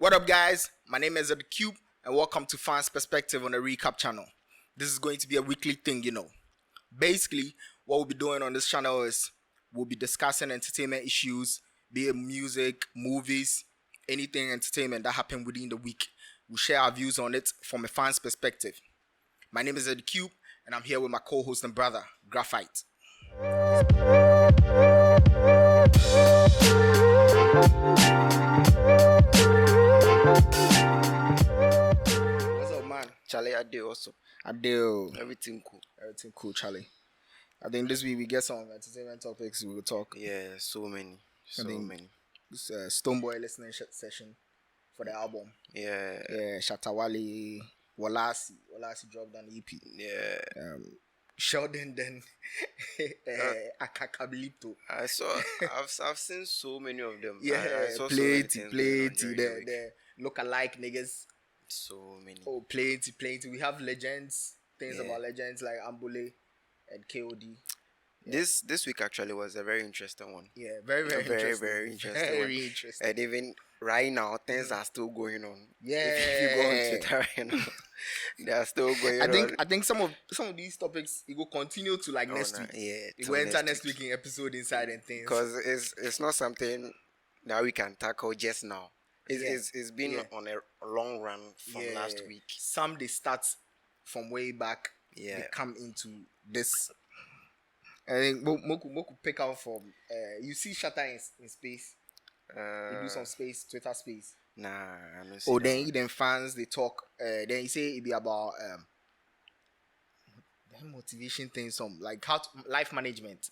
What up, guys? My name is The Cube, and welcome to Fans Perspective on the Recap channel. This is going to be a weekly thing, Basically, what we'll be doing on this channel is we'll be discussing entertainment issues, be it music, movies, anything entertainment that happened within the week. We'll share our views on it from a fan's perspective. My name is The Cube, and I'm here with my co-host and brother, Graphite. What's up, man? Charlie, I do also. I do. Everything cool. Everything cool, Charlie. I think this week we get some entertainment topics we will talk. Yeah, so many. This Stonebwoy listening session for the album. Yeah. Shatta Wale, Worlasi dropped an EP. Yeah. Sheldon then Akabenezer. I've seen so many of them. Yeah, I saw plenty. the The look-alike niggas. So many. Oh, plenty. We have legends, things Yeah. about legends like Ambule and KOD. This week actually was a very interesting one. Yeah, very Very, interesting. very interesting. Very interesting. And even right now, things are still going on. Yeah. If you go on Twitter right now, they are still going on. I think some of these topics it will continue to like next week. Yeah. It will enter next week in episode inside and things. Because it's not something that we can tackle just now. It's been on a long run from last week. Some they start from way back. Yeah. They come into this. I think Moku pick out from you see Shatta in space. They do some space, Twitter space. Nah, I don't see Oh, that. then fans they talk. Then he say it be about motivation things, some like life management.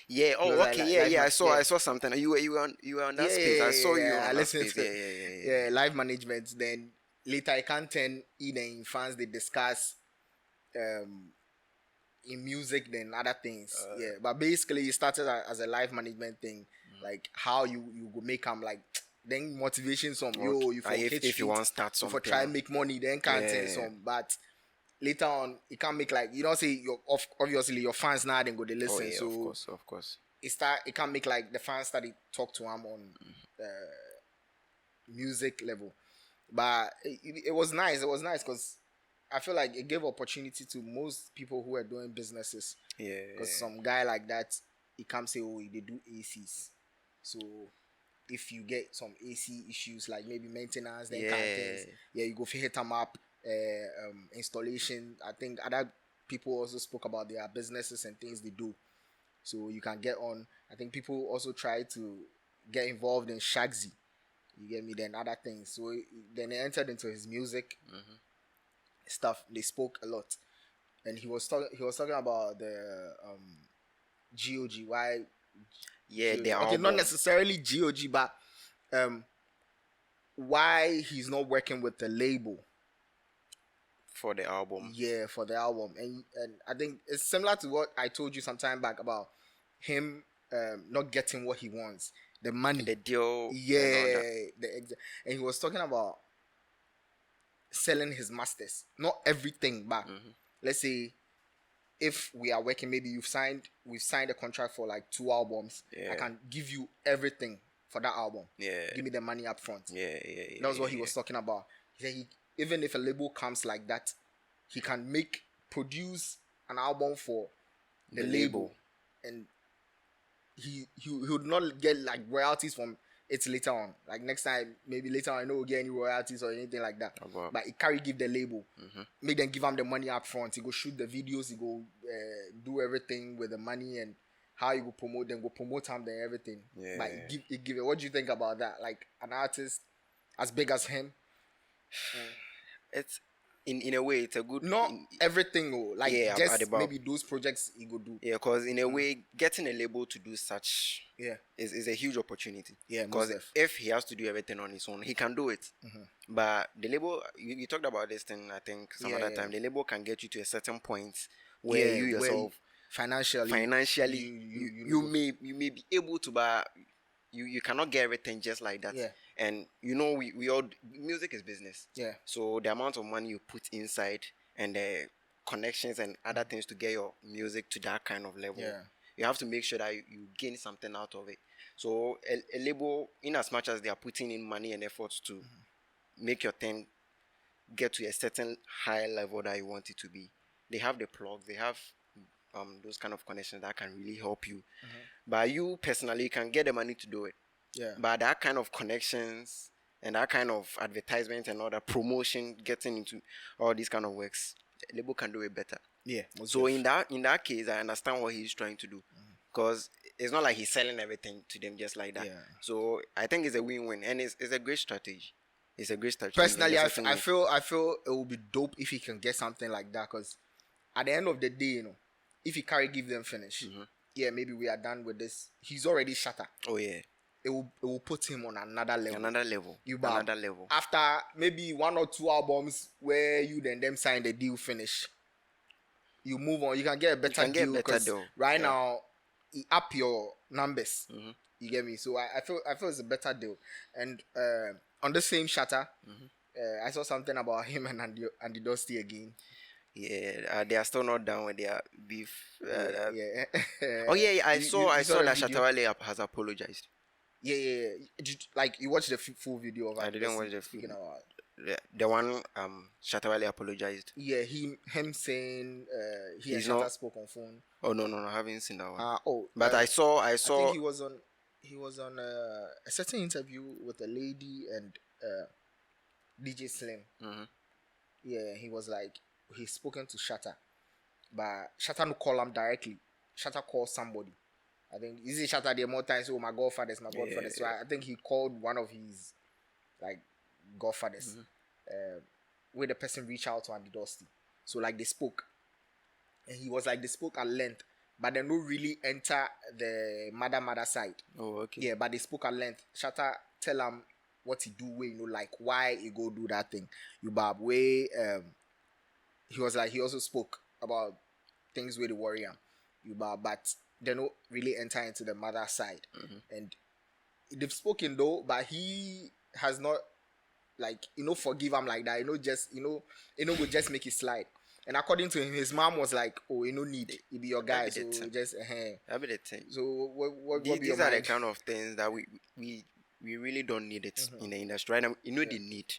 Yeah. Oh, No, okay. like I life, saw something. You were on that space. I saw you on that listened space. to Yeah. life management. Then later I can't turn in fans they discuss in music then other things. But basically it started as a life management thing, like how you go make them like then motivation some you for if you want to start something, for try and make money then can't turn some, but later on it can't make like say you're obviously your fans now then go they listen. of course. It can make like the fans started talk to him on music level, but it was nice. It was nice because I feel like it gave opportunity to most people who are doing businesses. Yeah. Because some guy like that, he can't say, oh, they do ACs. So if you get some AC issues like maybe maintenance, then kind of things, you go for hit them up. Installation. I think other people also spoke about their businesses and things they do. So you can get on. I think people also try to get involved in Shagzy. You get me? Then other things. So then they entered into his music. Stuff. They spoke a lot, and he was talking about the GOG. Why? Yeah, GOG. they are Okay, not necessarily GOG, but why he's not working with the label for the album. Yeah, for the album, and I think it's similar to what I told you some time back about him not getting what he wants, the money, the deal. Yeah, and he was talking about selling his masters, not everything, but let's say if we are working, maybe we've signed a contract for like 2 albums. I can give you everything for that album. Give me the money up front. That was what he was talking about. He said even if a label comes like that, he can produce an album for the label, and he would not get like royalties from it later on. Like next time, maybe later on, I know we'll get any royalties or anything like that. But he give the label, make them give him the money up front. He go shoot the videos, he go do everything with the money, and how you go promote them, go promote him, then everything. But he give it. What do you think about that? Like an artist as big as him. It's in a way it's a good. Not everything, like just about maybe those projects he go do. Yeah, because in a way, getting a label to do such is a huge opportunity. Yeah, because if he has to do everything on his own, he can do it. But the label, you talked about this thing, I think some other time. The label can get you to a certain point where you yourself financially you may be able to, but you cannot get everything just like that. And we all, music is business. So the amount of money you put inside and the connections and other things to get your music to that kind of level, you have to make sure that you gain something out of it. So a label, in as much as they are putting in money and efforts to make your thing get to a certain high level that you want it to be, they have the plug, they have those kind of connections that can really help you. But you personally can get the money to do it. Yeah. But that kind of connections and that kind of advertisement and all that promotion, getting into all these kind of works, the label can do it better. Yeah. So in that case, I understand what he's trying to do, because it's not like he's selling everything to them just like that. Yeah. So I think it's a win-win, and it's a great strategy. It's a great strategy. Personally, I feel it will be dope if he can get something like that, because at the end of the day, you know, if he carry give them finish, yeah, maybe we are done with this. He's already Shatta. Oh yeah. It will put him on another level. Another level. After maybe 1 or 2 albums where you then them sign the deal finish, you move on. You can get a better deal, because right now you up your numbers. You get me? So I feel it's a better deal. And on the same Shatta, I saw something about him and Andy Dusty again. Yeah, they are still not done with their beef. Yeah. Oh yeah, I saw that Shatta Wale has apologized. Yeah. Like, you watched the full video of it? I didn't watch the full. The one Shatta Wale apologized. Yeah, him saying he and Shatta spoke on phone. Oh no, I haven't seen that one. But I saw. I think he was on a certain interview with a lady and DJ Slim. Yeah, he was like, he's spoken to Shatta, but Shatta no call him directly. Shatta called somebody. I think is it Shatta there more times? Oh, my godfathers. So I think he called one of his like godfathers. Where the person reached out to Andy Dusty. So like they spoke, and he was like they spoke at length, but they don't really enter the mother side. Oh, okay. Yeah, but they spoke at length. Shatta tell him what he do, where, you know, like why he go do that thing. You bab way. He was like, he also spoke about things where the warrior. You bab, but they don't really enter into the mother side. And they've spoken though, but he has not, like, you know, forgive him like that. You know, just, you know, will just make it slide. And according to him, his mom was like, "Oh, you no need it. He be your guy, so just That be the thing. So what these are the kind of things that we really don't need it in the industry right now. You know, they need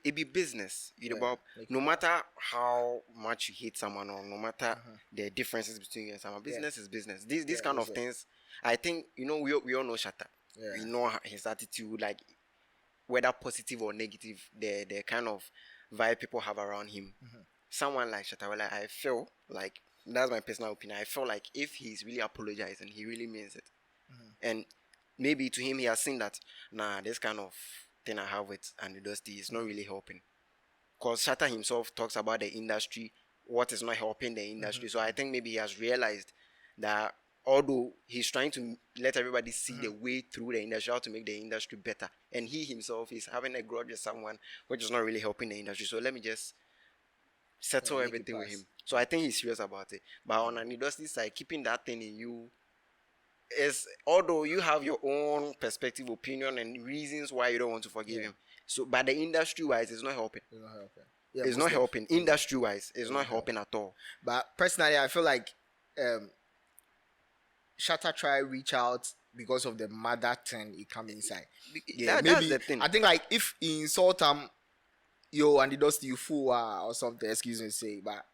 it be business. You know, about no matter how much you hate someone, or no matter the differences between you and someone, business is business. These kind of things, I think, you know, we all know Shatta. We know his attitude, like whether positive or negative, the kind of vibe people have around him. Someone like Shatta Wale, I feel like, that's my personal opinion, I feel like if he's really apologized and he really means it, and maybe to him he has seen that, nah, this kind of thing I have with Andy Dusty is not really helping. Because Shatta himself talks about the industry, what is not helping the industry. So I think maybe he has realized that although he's trying to let everybody see the way through the industry, how to make the industry better, and he himself is having a grudge with someone which is not really helping the industry. So let me just settle everything with him. So I think he's serious about it. But on an industry side, keeping that thing in you is, although you have your own perspective, opinion, and reasons why you don't want to forgive him. So, but the industry wise, it's not helping. It's not helping. Industry wise, it's not helping at all. But personally, I feel like Shatta try reach out because of the mother thing he come inside. Maybe that's the thing. I think like if he insult him, yo, and he does you fool or something, excuse me, say, but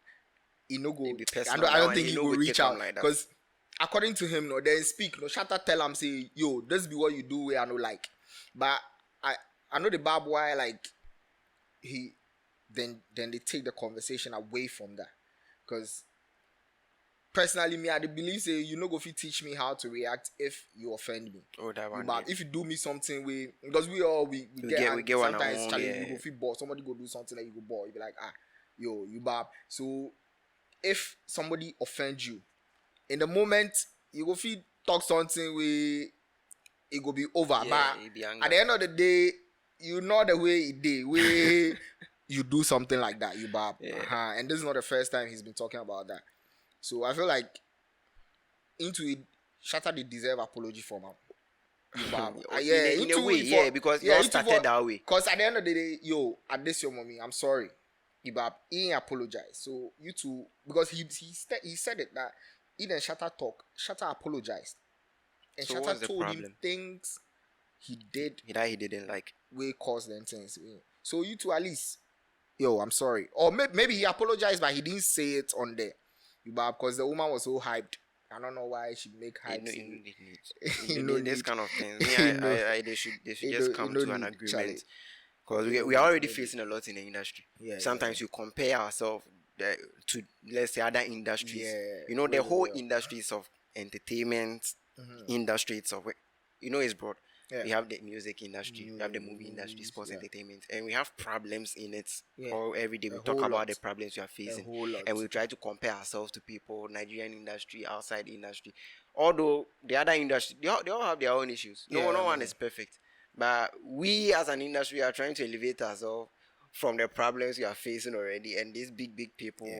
he no go. I don't think he will reach out, because according to him, no, they speak. No, Shatta tell him say, yo, this be what you do where I know like. But I know the barbed wire, like he then they take the conversation away from that, because personally, me, I believe say you no go fit teach me how to react if you offend me. Oh, that one. But if you do me something, because we get sometimes challenge, you go fit ball. Somebody go do something that you go ball. You be like, yo, you bab. So if somebody offends you, in the moment you go fit talk something where it go be over. But at the end of the day, you know the way it did, where you do something like that, you bab. And this is not the first time he's been talking about that. So I feel like into it, Shatta they deserve apology from him. In a way, because you all started that way. Because at the end of the day, yo, at this your mommy, I'm sorry. He ain't apologize. So you two, because he said it that he and Shatta talk. Shatta apologized, and so Shatta told him things he did that he didn't like. we cause them things. So you two at least, yo, I'm sorry. Or maybe he apologized, but he didn't say it on there. Because the woman was so hyped. I don't know why she make hype. This kind of things. They should just come to an agreement. Because we are already facing a lot in the industry. Sometimes you compare ourselves to, let's say, other industries. The whole industries of entertainment, industry itself, it's broad. We have the music industry, we have the movie industry, sports entertainment, and we have problems in it. All every day we talk about the problems we are facing, and we try to compare ourselves to people, Nigerian industry, outside industry. Although the other industry, they all have their own issues. No one is perfect, but we as an industry are trying to elevate ourselves from the problems we are facing already, and these big people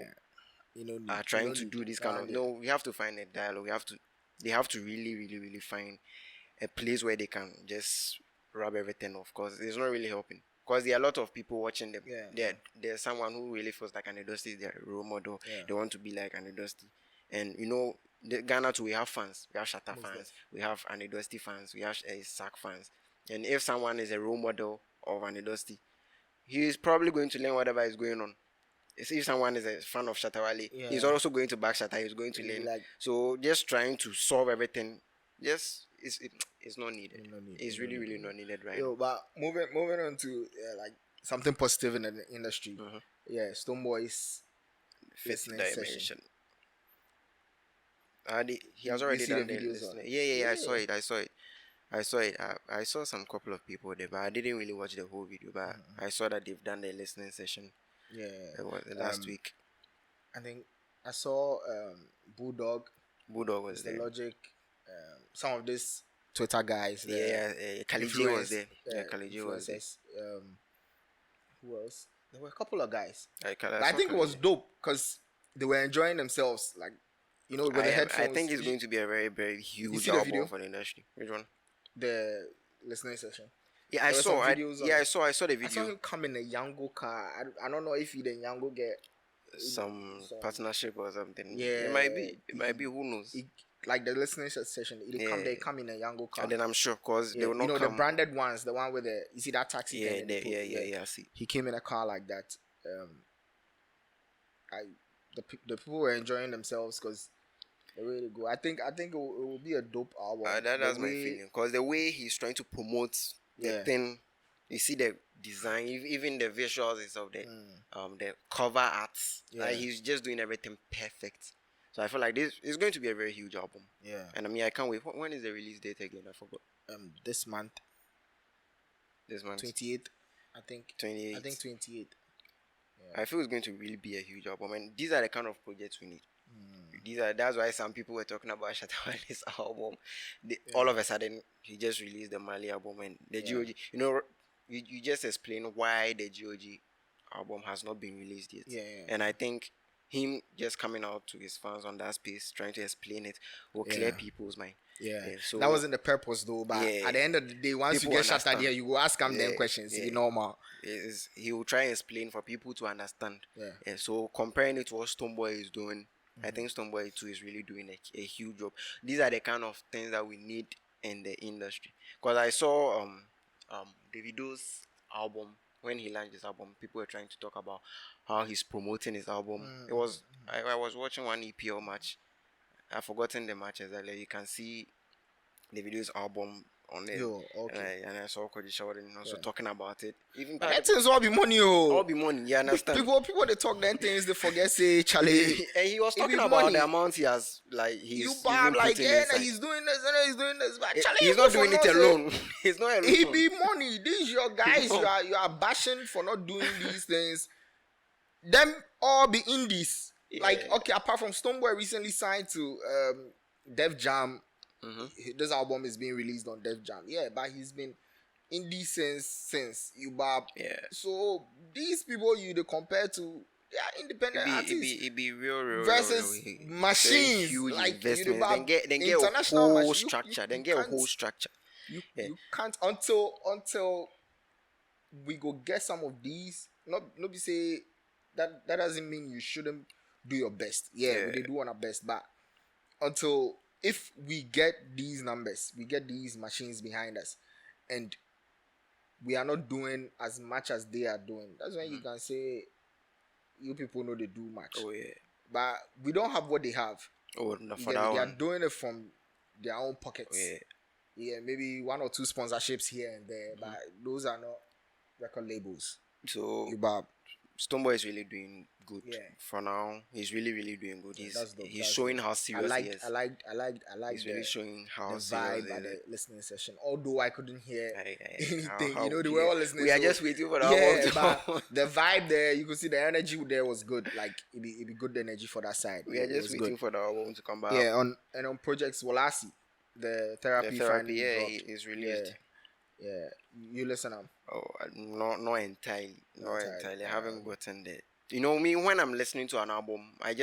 are trying to do this kind of. No, we have to find a dialogue. They have to really, really, really find a place where they can just rub everything off, because it's not really helping. Because there are a lot of people watching them. There's someone who really feels like an Dusty is their role model. They want to be like an Dusty. And the Ghana too, we have fans. We have Shatta fans. We have an Dusty fans. We have Sack fans. And if someone is a role model of an Dusty, he is probably going to learn whatever is going on. If someone is a fan of Shatta Wale, he's also going to back Shatta. He's going to learn. So just trying to solve everything, it's not needed. It's really, really not needed right now. But moving on to like something positive in the industry. Stonebwoy's listening session. He has already done the videos. I saw it. I saw some couple of people there, but I didn't really watch the whole video. But I saw that they've done the listening session. It was last week. I think I saw Bulldog was the there. Logic. Some of these Twitter guys. Kaliji was there. Kaliji was there. Who else? There were a couple of guys. I think it was dope because they were enjoying themselves. Like, with the headphones. I think it's going to be a very, very huge album for the industry. Which one? The listening session. Yeah, I saw the video. I saw him come in a Yango car. I don't know if he the Yango get some partnership or something. It might be. Who knows? Like the listening session, they come in a Yango car. And then I'm sure, because they will not come. The branded ones, the one with you see that taxi. I see. He came in a car like that. The people were enjoying themselves because they really go. I think it will be a dope album. That's my feeling, because the way he's trying to promote the thing, you see the design, even the visuals of the cover arts. Like, he's just doing everything perfect. So I feel like this is going to be a very huge album. And I can't wait. When is the release date again? I forgot. This month. 28th, I think. 28th. I think 28th. I feel it's going to really be a huge album, and these are the kind of projects we need. That's why some people were talking about Shatta Wale's album. All of a sudden, he just released the Mali album and the GOG. You just explain why the GOG album has not been released yet. And I think him just coming out to his fans on that space, trying to explain it, will clear people's mind. So that wasn't the purpose though. But at the end of the day, once you get Shatta there, you go ask him them questions. It's normal. He will try and explain for people to understand. So comparing it to what Stonebwoy is doing, I think Stonebwoy too is really doing a huge job. These are the kind of things that we need in the industry. Because I saw Davido's album. When he launched his album, people were trying to talk about how he's promoting his album. It was I was watching one EPL match. I've forgotten the match exactly. You can see Davido's album on it. And I saw Kwadwo Sheldon also talking about it. Even that things all be money, all be money. You understand? People they talk them things, they forget say Charlie. And he was talking about the amount he has, like he's he's doing this and he's doing this. But Charlie, he's not doing it alone. He's not alone. He be money. These your guys you are bashing for not doing these things. Them all be indies. Like, okay, apart from Stonebwoy recently signed to Def Jam. This album is being released on Def Jam. But he's been indie since Ubab. So these people you compare to, they are independent artists. It be real versus machines. Huge like investment. Then get a whole structure. You can't until we go get some of these. Not be say that doesn't mean you shouldn't do your best. We do our best, but until if we get these numbers, we get these machines behind us, and we are not doing as much as they are doing. That's when you can say you people know they do much. Oh yeah. But we don't have what they have. Oh, no, for they that are one. doing it from their own pockets. Oh, yeah. Yeah, maybe 1 or 2 sponsorships here and there, but those are not record labels. So Stonebwoy is really doing good. Yeah. For now, he's really doing good. He's showing how serious he is. I like. He's really showing how the serious vibe at the listening session. Although I couldn't hear anything, how they were all listening. We are just waiting for that. But the vibe there, you could see the energy there was good. Like it'd be good energy for that side. We are just waiting for the album to come back. Yeah, on projects Worlasi, the therapy. Is released. Yeah, you listen up. Oh, not entirely. Not entirely. I haven't gotten there. You know me, when I'm listening to an album, I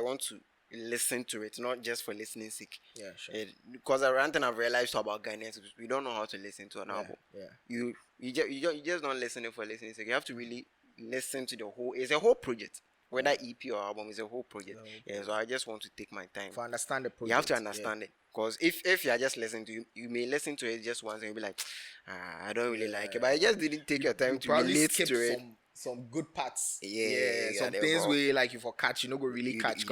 want to listen to it, not just for listening sake. Yeah, sure. Because one thing I've realized about Ghanaians, we don't know how to listen to an album. Yeah. You just don't listen it for listening sake. You have to really listen to the whole. It's a whole project. Whether EP or album is a whole project. So I just want to take my time. To understand the project. You have to understand it. Because if you are just listening to it, you may listen to it just once and you'll be like, I don't really like it. But I just didn't take your time to relate to it. Some good parts. Some things where like you for catch, you know, go really catch.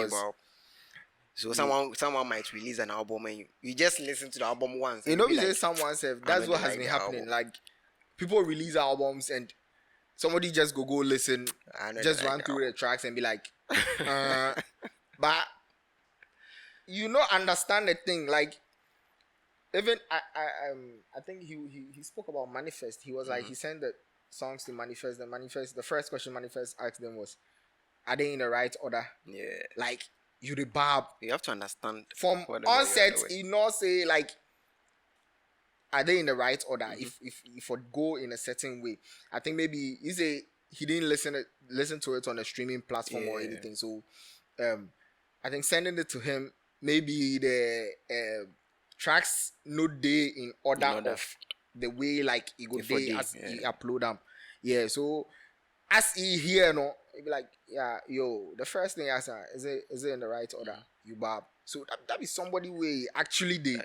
So someone might release an album and you just listen to the album once. You know, we say someone said that's what has been happening. Like people release albums and somebody just go listen, just run through the tracks and be like, but you know, understand the thing. Like even I think he spoke about Manifest. He was like he sent the songs to Manifest. The first question Manifest asked them was, are they in the right order? Yeah. Like you the barb. You have to understand from onset. You know, say like, are they in the right order? If I go in a certain way, I think maybe he didn't listen to it on a streaming platform or anything. So, I think sending it to him, maybe the tracks no day in order of the way like he go day as he upload them. Yeah. So as he hear he be like, the first thing I say is it in the right order? You barb. So that be somebody way actually they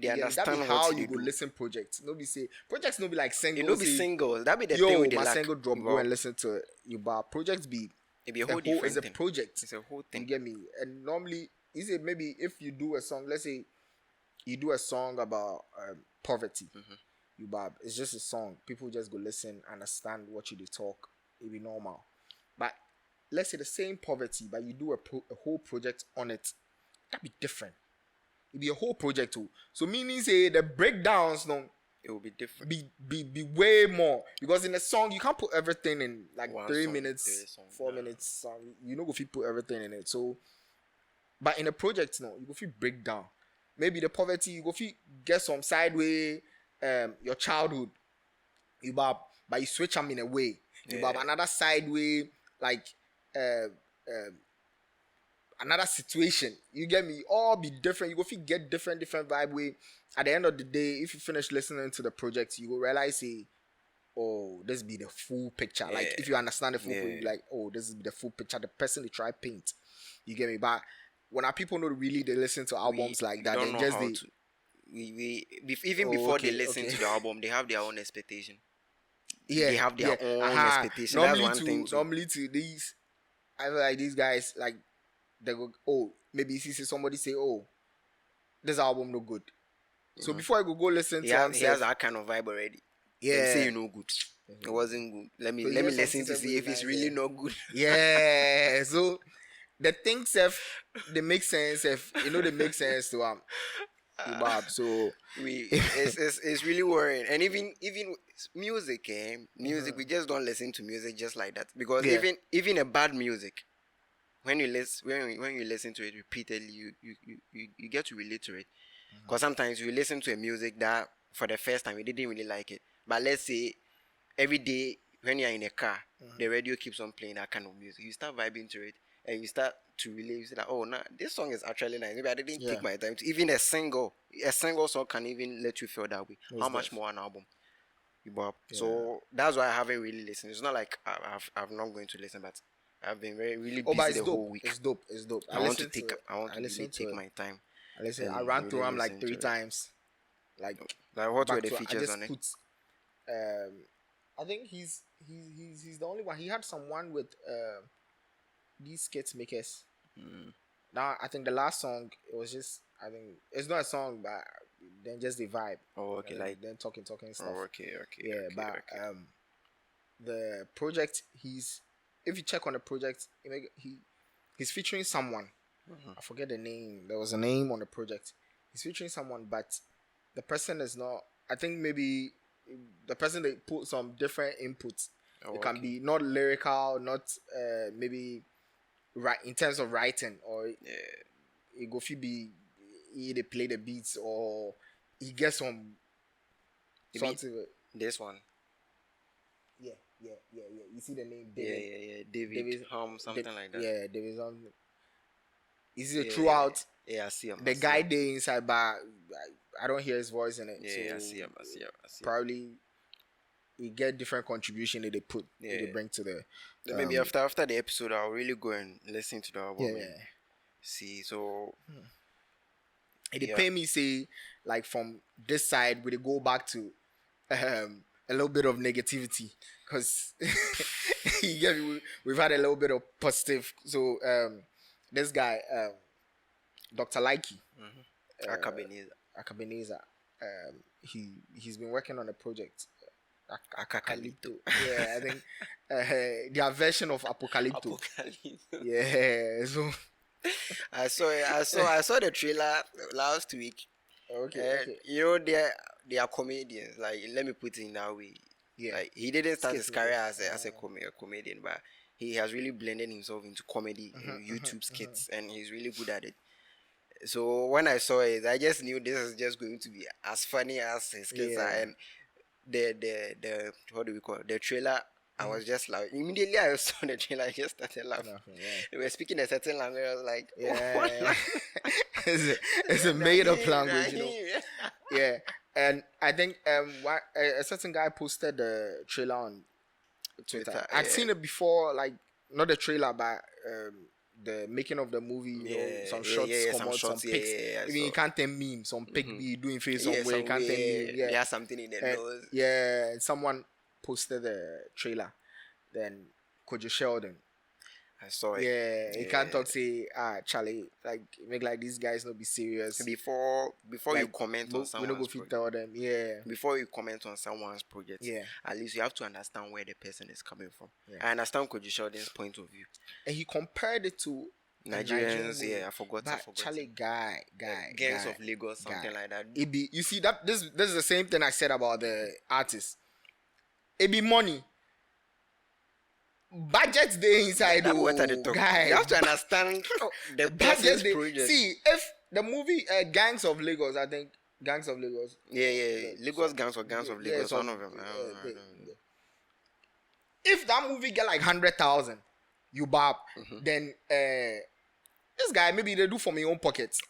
understand that be how you go listen projects. Nobody say projects no be like singles. It no be singles. That be the thing with the my single drop. Go and listen to it. You bar projects be. It be a whole different thing. It's a project. It's a whole thing. You get me? And normally, is it maybe if you do a song, let's say you do a song about poverty, you bar. It's just a song. People just go listen, understand what you do talk. It be normal. But let's say the same poverty, but you do a whole project on it. That be different. It be a whole project too. So meaning say the breakdowns, it will be different. Be way more, because in a song you can't put everything in like 3 minutes, 4 minutes song. You know, if you put everything in it. So, but in a project, you go feel break down. Maybe the poverty, you go feel get some sideway, your childhood, but you switch them in a way. You have another sideway, like another situation. You get me? All be different. You go feel get different vibe way. At the end of the day, if you finish listening to the project, you will realize, this be the full picture. Like if you understand the full picture, you be like, this is the full picture. The person they try paint. You get me? But when our people know really they listen to albums like that, then just before they listen to the album, they have their own expectation. Yeah, they have their own expectation. That's one thing. Normally to these, I feel like these guys like they go, maybe you see somebody say, this album no good. So before I go listen to him, he has that kind of vibe already. Yeah, say no good. It wasn't good. Let me listen to see if it's really not good. Yeah. So the things they make sense. They make sense to so it's really worrying. And even music, we just don't listen to music just like that, because even a bad music, when you listen to it repeatedly, you get to relate to it. Because sometimes you listen to a music that for the first time you didn't really like it, but let's say every day when you're in a car, the radio keeps on playing that kind of music, you start vibing to it and you start to relate. You say that, this song is actually nice. Maybe I didn't take my time to. Even a single song can even let you feel that way. How much more an album? So that's why I haven't really listened. It's not like I'm not going to listen, but I've been really busy the whole week. It's dope. I want to really take my time. I ran through them like 3 times. Like what were the features on it? I think he's the only one. He had someone with these skits makers. Now I think the last song, it was just, I think it's not a song, but then just the vibe. Oh, okay, like then talking stuff. Oh, okay. Yeah, okay, but okay. The project, if you check on the project, he's featuring someone. I forget the name. There was a name on the project. He's featuring someone, but the person is not. I think maybe the person, they put some different inputs. It can be not lyrical, not maybe right in terms of writing, or it go be they play the beats, or he gets some something. This one. Yeah. You see the name David. David something like that. Yeah, David something. Is it throughout? Yeah, I see him. The guy there inside, but I don't hear his voice in it. Yeah, so I see him. Probably we get different contribution that they put, they bring to the. Maybe after the episode, I'll really go and listen to the album. Yeah. See, so. They pay me, say, like from this side, we go back to a little bit of negativity, because we've had a little bit of positive. So this guy, Dr. Likee, Akabenezer, he's been working on a project. Akakalito. Yeah, I think their version of Apocalypto. Yeah, so I saw the trailer last week. Okay. You know, they are comedians. Like, let me put it in that way. Yeah. Like, he didn't start his career as a comedian, but he has really blended himself into comedy, YouTube skits, and he's really good at it. So when I saw it, I just knew this is just going to be as funny as his skits are. And the what do we call it? The trailer, I was just like, immediately I saw the trailer, I just started laughing. They were speaking a certain language. I was like, what? It's a made up language, you know. Yeah. And I think a certain guy posted the trailer on Twitter. I'd seen it before, like not the trailer, but the making of the movie, you know, some shots come out, some pics. I mean, you can't tell memes, some pic be doing face somewhere, you can't tell me. Yeah, something in the nose. Yeah, and someone posted the trailer. Then Kwadwo Sheldon, I saw it. Yeah, you can't talk, say, Charlie, like make like these guys not be serious. Before like, you comment on someone's project. Tell them, before you comment on someone's project, at least you have to understand where the person is coming from. I understand Kwadwo Sheldon's point of view. And he compared it to Nigerians, I forgot. Charlie, guy. Gangs of Lagos, something like that. It be, you see that this is the same thing I said about the artists. It be money. Budget day inside, guy. You have to understand the budget project. See, if the movie Gangs of Lagos, I think Gangs of Lagos. Yeah. Lagos Gangs of Lagos, one of them. If that movie get like 100,000, you bab, then this guy maybe they do from your own pockets.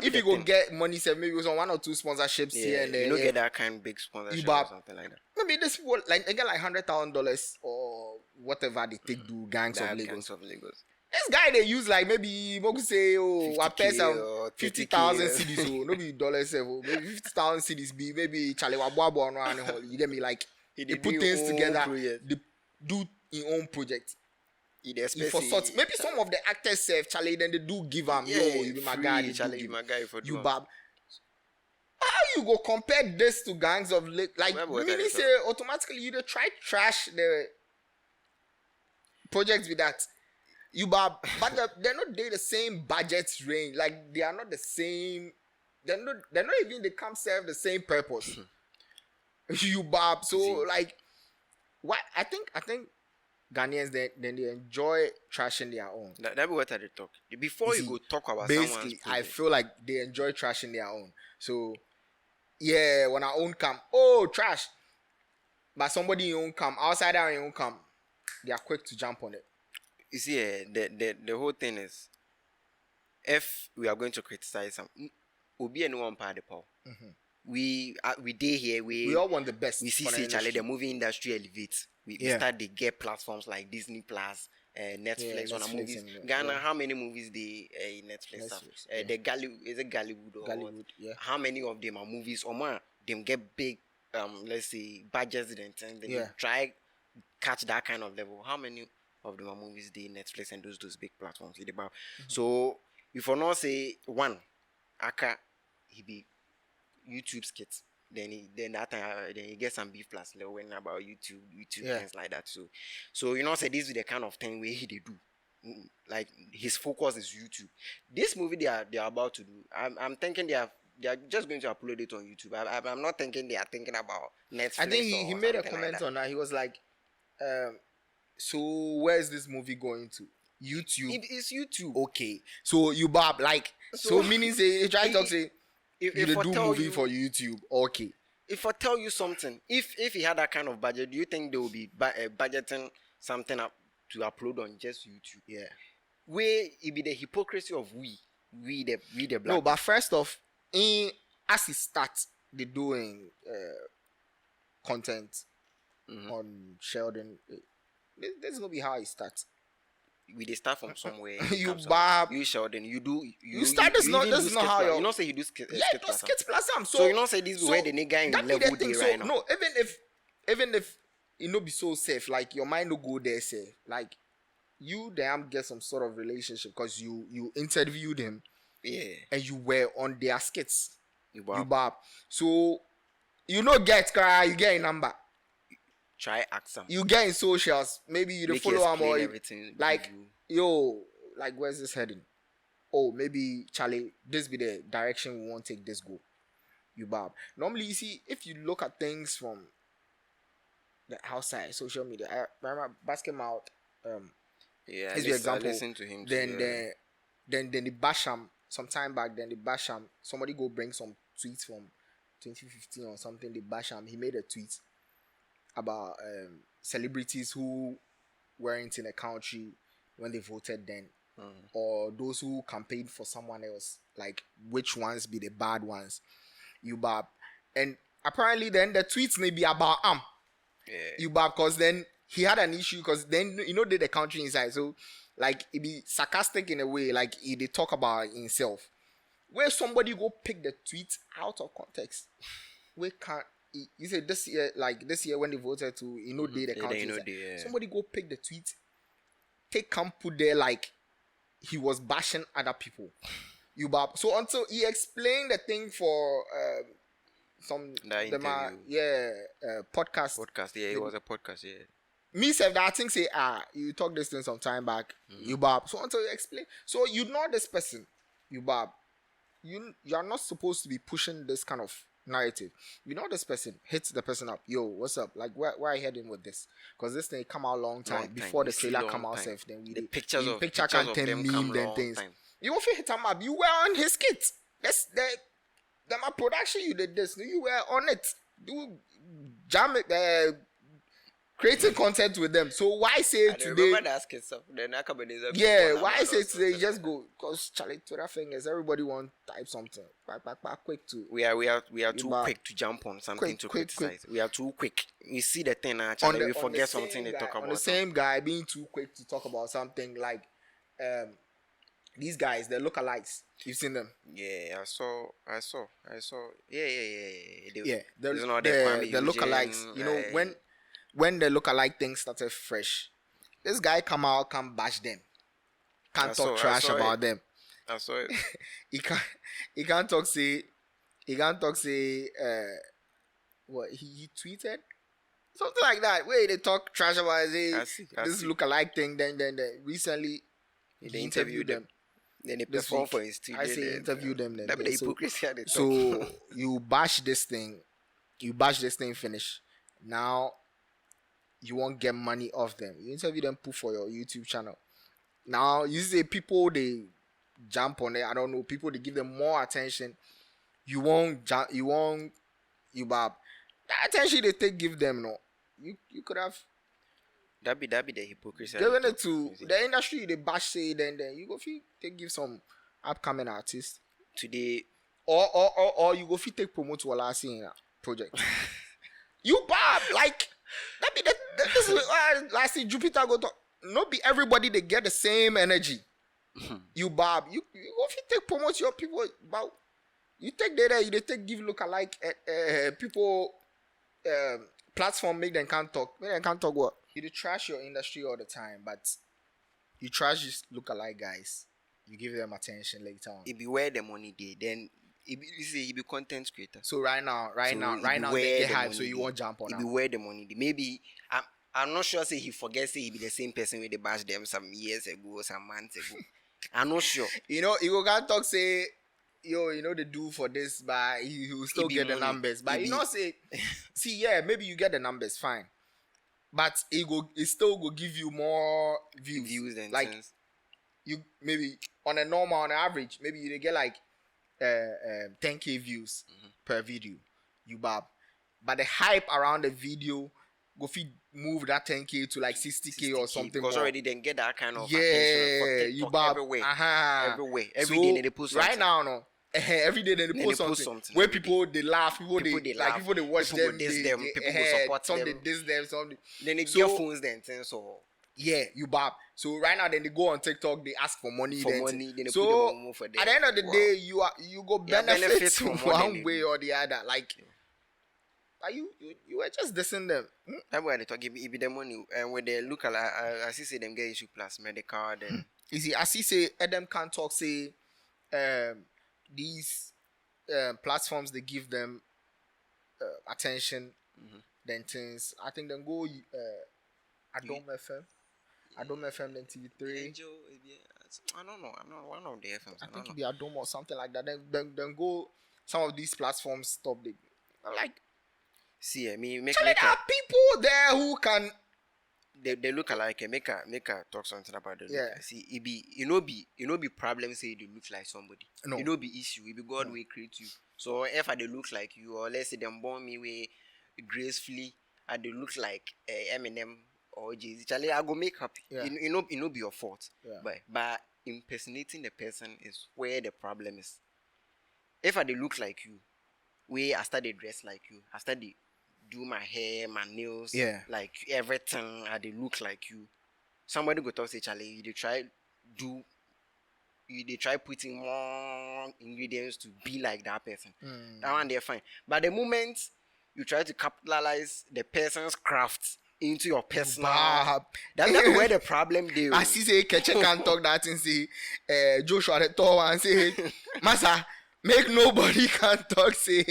If you go get money, say maybe it was on 1 or 2 sponsorships here and there. You don't get that kind of big sponsorship or something like that. Maybe this people like they get like $100,000 or whatever they take do Gangs of Lagos. This guy they use like maybe we could say I pay some 50,000 cedis, no be dollars, maybe 50,000 cedis be maybe Charlie Wabwabo and you get me, like they put things together, they do in own project. For sort, maybe some of the actors say Charlie, then they do give them you be my guy, Charlie, you my guy for you bab. How you go compare this to Gangs of Lagos? Like meaning say automatically you try trash the projects with that. You bab, but they're not the same budget range. Like they are not the same. They're not even, they can't serve the same purpose. You bab. So like what I think Ghanaians they enjoy trashing their own. That be what I talk. Before you go talk about basically, I feel like they enjoy trashing their own. So yeah, when our own come, trash. But somebody in own come, outside our own come, they are quick to jump on it. You see, the whole thing is, if we are going to criticize something, we'll be anyone part of the power. We day here. We all want the best. We see Charlie, the movie industry elevates. We start to get platforms like Disney Plus, Netflix on a movies. Ghana, how many movies they Netflix have? The Gollywood. Gollywood, how many of them are movies? Or more, them get big let's say budgets and then you try catch that kind of level. How many of them are movies they Netflix and those big platforms? So if I not say one, Aka he be YouTube skits. Then that time then you get some beef plus when about YouTube things like that. So you know say this is the kind of thing where he they do. Like his focus is YouTube. This movie they are about to do. I'm thinking they are just going to upload it on YouTube. I'm not thinking they are thinking about Netflix. I think he made a comment on that. He was like, so where is this movie going to? YouTube. It is YouTube. Okay. So you Bob like so meaning say try to say if you do movie for YouTube. Okay. If I tell you something, if he had that kind of budget, do you think they will be budgeting something up to upload on just YouTube? Yeah. Where it be the hypocrisy of we the black. No, but first off, as he starts the doing content on Sheldon, this is gonna be how he starts. We they start from somewhere. You Bob, you Sheldon, you start this not how you know say you do skits. Yeah, you do skits plus some. So you know say this is where the nigga in level day right now. No, even if you know be so safe, like your mind no go there safe. Like you damn get some sort of relationship because you interviewed him. Yeah. And you were on their skits. You Bob. So you know get cry, you get a number. Try ask some. You get in socials. Maybe you follow him or like yo, like where's this heading? Oh, maybe Charlie, this be the direction we want to take this go. You Bob. Normally you see if you look at things from the outside social media. I remember basketball yeah, is the example. Listen to him then the Basham sometime back then the Basham somebody go bring some tweets from 2015 or something. The Basham he made a tweet about celebrities who weren't in the country when they voted then, or those who campaigned for someone else. Like which ones be the bad ones, you Bob. And apparently then the tweets may be about you Bob, because then he had an issue because then you know they the country inside, so like it be sarcastic in a way, like he they talk about himself. Where somebody go pick the tweet out of context, we can't. You say this year when they voted to they the country. Somebody go pick the tweet, put there like he was bashing other people. You Bob. So until he explained the thing for podcast. Yeah, it was a podcast. Yeah. Me said that I think say you talk this thing some time back. You Bob. So until you explain, so you know this person, you Bob. You are not supposed to be pushing this kind of narrative. You know this person hits the person up. Yo, what's up? Like where are you heading with this? Because this thing come out long time before the trailer come out safe. Then the pictures of them meme then things. Time. You will hit him up. You were on his skit. That's the my production. You did this. You were on it. Do jam it. Creating content with them. So why say today? Remember that skit stuff. Then Akabenezer. Yeah. Why say today? You just go because Charlie Twitter fingers. Everybody want type something. Quick to. We are too quick to jump on something to criticize. We are too quick. We see the thing actually. We forget something they talk about. On the same guy being too quick to talk about something like these guys, they're lookalikes. You've seen them? Yeah, I saw. Yeah. The lookalikes. You know when the lookalike thing started fresh, this guy come bash them. Can't talk trash about them. I saw it. he can't talk say what he tweeted? Something like that. Where they talk trash about this lookalike thing, then recently he interviewed them. Then they perform for his studio. I say interview them then. That be the hypocrisy at the top. So you bash this thing finish. Now you won't get money off them. You interview them, put for your YouTube channel. Now you say people they jump on it. I don't know. People they give them more attention. You won't. Bob. That attention they give them. No, you could have. That be the hypocrisy. Given it to the industry, they bash say then you go feel they give some upcoming artists today, or you go feel take promote Worlasi in a project. You Bob like. That be this is last year Jupiter go talk. Not be everybody they get the same energy. You Bob, you if you take promote your people, but you take data, you take give look alike people platform make them can't talk. Make them can't talk what? You trash your industry all the time, but you trash these lookalike guys. You give them attention later on. It be where the money dey, then you say you be content creator. So right now, they get hype, so you won't jump on. It be where the money dey. Maybe I'm not sure. Say he forgets. Say he be the same person with the bash them some years ago, some months ago. I'm not sure. You can't talk say. The do for this, but he will still get the numbers. But say, see, yeah, maybe you get the numbers, fine. But it still go give you more views and like things. You maybe on an average, maybe you get like 10K views per video. But the hype around the video go feed move that 10K to like 60K or something. Because already then get that kind of attention for TikTok everywhere. Everywhere. Every day they post something. Right now, no. Every day they post something. Where people they laugh, people they watch people them, diss them, people support some them. they diss them, some then they get phones then so yeah, so right now then they go on TikTok, they ask for money. Then they so put them on for them. At the end of the day, you go benefit from one way or the other. Like you were just dissing them. That's why they talk. It be the money, and when they look at, I see say them get issue plus Medikal. Then you see, I see say Adam can't talk. Say these platforms they give them attention. Then things I think then go Adom FM then TV3. I don't know. I'm not one of the FMs. I think it be Adom or something like that. Then go some of these platforms stop the like. See, I mean, make there are people there who can. They look alike. Make a talk something about them. Yeah. See, it be problem. Say they look like somebody. No. It be issue. It be God will create you. So if they look like you, or let's say them born me way gracefully, and they look like Eminem or Jay-Z, Charlie, I go make happy. Yeah. It be your fault. Yeah. But impersonating the person is where the problem is. If they look like you, I started dress like you, I started do my hair, my nails, like everything, they look like you. Somebody go talk say, Charlie, they try putting more ingredients to be like that person. That one they're fine. But the moment you try to capitalize the person's craft into your personal, that's where the problem deals. I see say Keche can talk that and say Joshua the tall and say Masa make nobody can talk say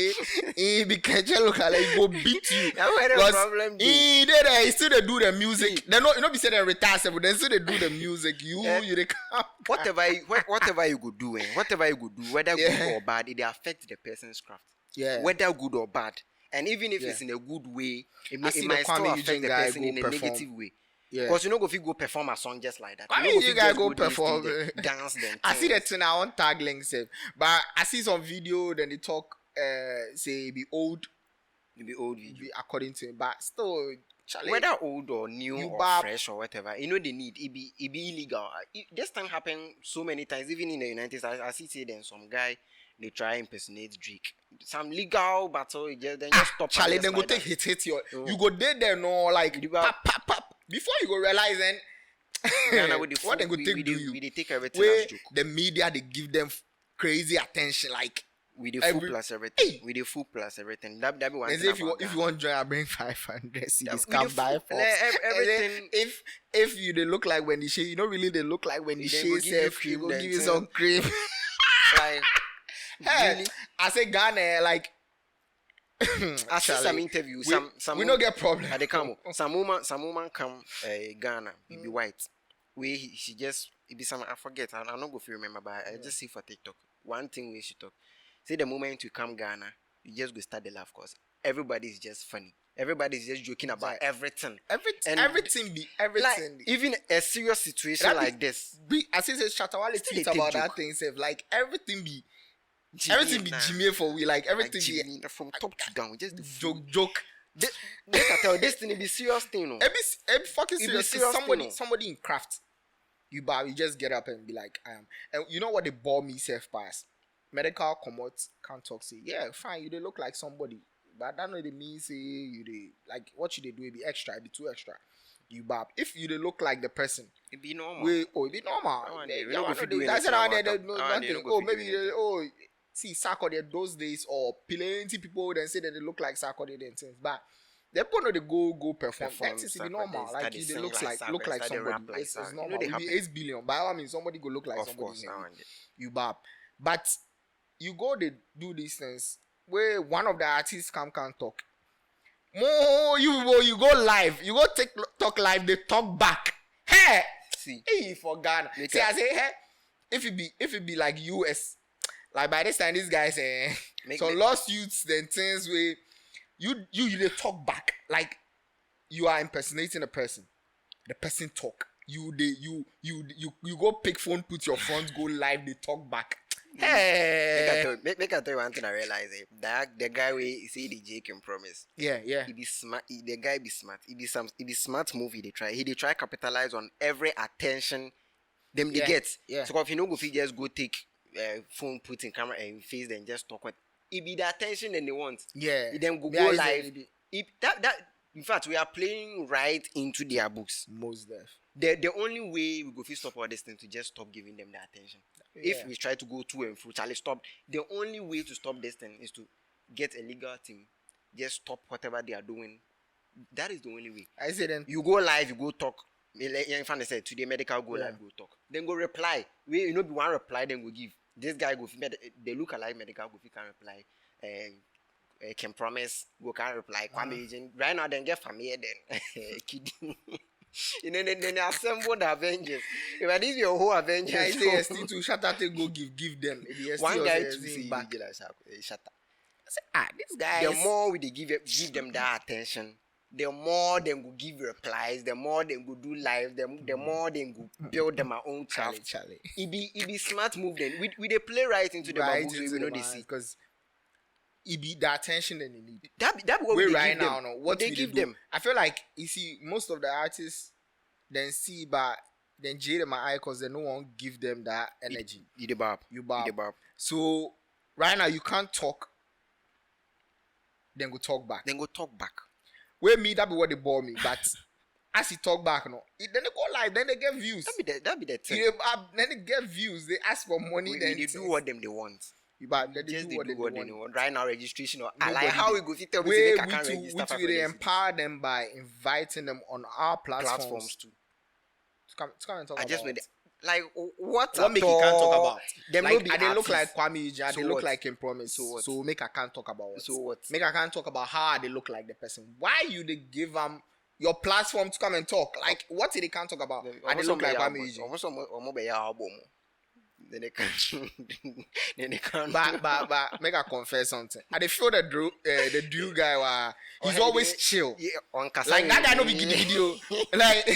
he be Keche look like go beat you. That's where the problem deals. He still they do the music. They not be say they retire, but they still they do the music. You they come. Whatever you could do, whether good or bad, it affects the person's craft. Yeah. Whether good or bad. And even if it's in a good way, it might still affect the person in a negative way. Yeah. Because if you go perform a song just like that. I mean, you guys go perform. Dance then. I see that thing, I want tag links. But I see some video, then they talk, say, be old. It be old video. According to him. But still, Charlie, whether old or new or fresh or whatever, they need. It be illegal. This thing happened so many times, even in the United States. I see then some guy, they try impersonate Drake. Some legal battle, then just stop. Charlie, then go take hit your. You go there, no, like pop. Before you go realize, what they go take do you? They take everything as joke. The media they give them crazy attention, like with the full plus everything. Hey. With the full plus everything. That be one. If you want to join, I bring 500. See, this can buy for everything. If you they look like when the shade, really they look like when the shade self, you go give you some cream. Like. Hey, really? I say Ghana, like I see some interviews. We don't get problem. They come. Some woman come Ghana. Be white. She just it be some. I forget. I'm not going to remember, but I just see for TikTok. One thing we should talk. Say the moment you come Ghana, you just go start the laugh cause everybody's just funny. Everybody's just joking about everything. Everything. Like, even a serious situation like this. I see Shatta Wale tweet about that thing. Say like everything be Jimmy for we like everything like be from top to down. Just joke. They can tell this thing be serious thing. No, every fucking serious. Somebody in craft. You just get up and be like, I am. And you know what they bore me self pass. Medikal commot can't talk say yeah fine you they look like somebody but that know they mean say you they like what you they do it be extra it be too extra. You bab if you they look like the person it be normal. It be normal. That's nothing. Oh maybe see Sarkodie those days or plenty people then say that they look like Sarkodie and things but They're gonna go perform. That is be normal. Like they look like somebody. It's normal. It be 8 billion. By all means, somebody go look like of somebody. Course, you bab. But you go they do these things where one of the artists can't talk. More you go live. You go talk live. They talk back. Hey, hey for Ghana. See, I say hey. If it be like US, like by this time these guys lost youths then things where you they talk back like you are impersonating a person. The person talk. You go pick phone, put your front, go live. They talk back. Hey, make I tell you one thing I realize that the guy we say the Jake can promise. Yeah. He be smart. The guy be smart. He be smart movie. They try capitalize on every attention them they get. Yeah. So if you know go just go take phone, put in camera and face, then just talk with. It be the attention that they want. Yeah. Then go live. That in fact we are playing right into their books. Most def. The only way we go to stop all this thing to just stop giving them the attention. Yeah. If we try to go to and fro, Charlie stop. The only way to stop this thing is to get a legal team. Just stop whatever they are doing. That is the only way. I say then you go live, you go talk. In fact, said today Medikal go live, go talk. Then go reply. We be one reply, then go give. This guy go. They look alike. Medikal go can reply. Can promise go can reply. Kwame agent right now. Then get familiar. Then kidding. Then they assemble the Avengers. If this your whole Avengers, I say ST to Shatta to go give them. One guy to see back. Shatta. I say this guy. The more we give them that attention, the more they go give replies, the more they go do live, the more they go build them our own craft. It be smart move then. We they play right into the bamboo, we know they see because it be the attention that they need. That what we right now. No, what they give them. I feel like you see most of the artists then see but then jade them my eye because they no one give them that energy. You bab. So right now you can't talk. Then go talk back. Where me that be what they bore me, but as he talk back, then they go live, then they get views. That be the thing. Then they get views. They ask for money. Then they do what they want. But they do what they want. Right now, registration. I like how we go fit tell me I can't register. We empower them by inviting them on our platforms too. To come and talk I about. Just made like what make you can't talk about? Them like, they look like Kwame Ija, so they look what? like Kim Promise. So make I can't talk about. So what? Make I can't talk about how they look like the person. Why you they give them your platform to come and talk? Like what they can't talk about? And they look like Kwame Ija. Then they can't. But make I confess something. I they feel the Drew guy he's always chill. Yeah, like that guy no be giddy video. Like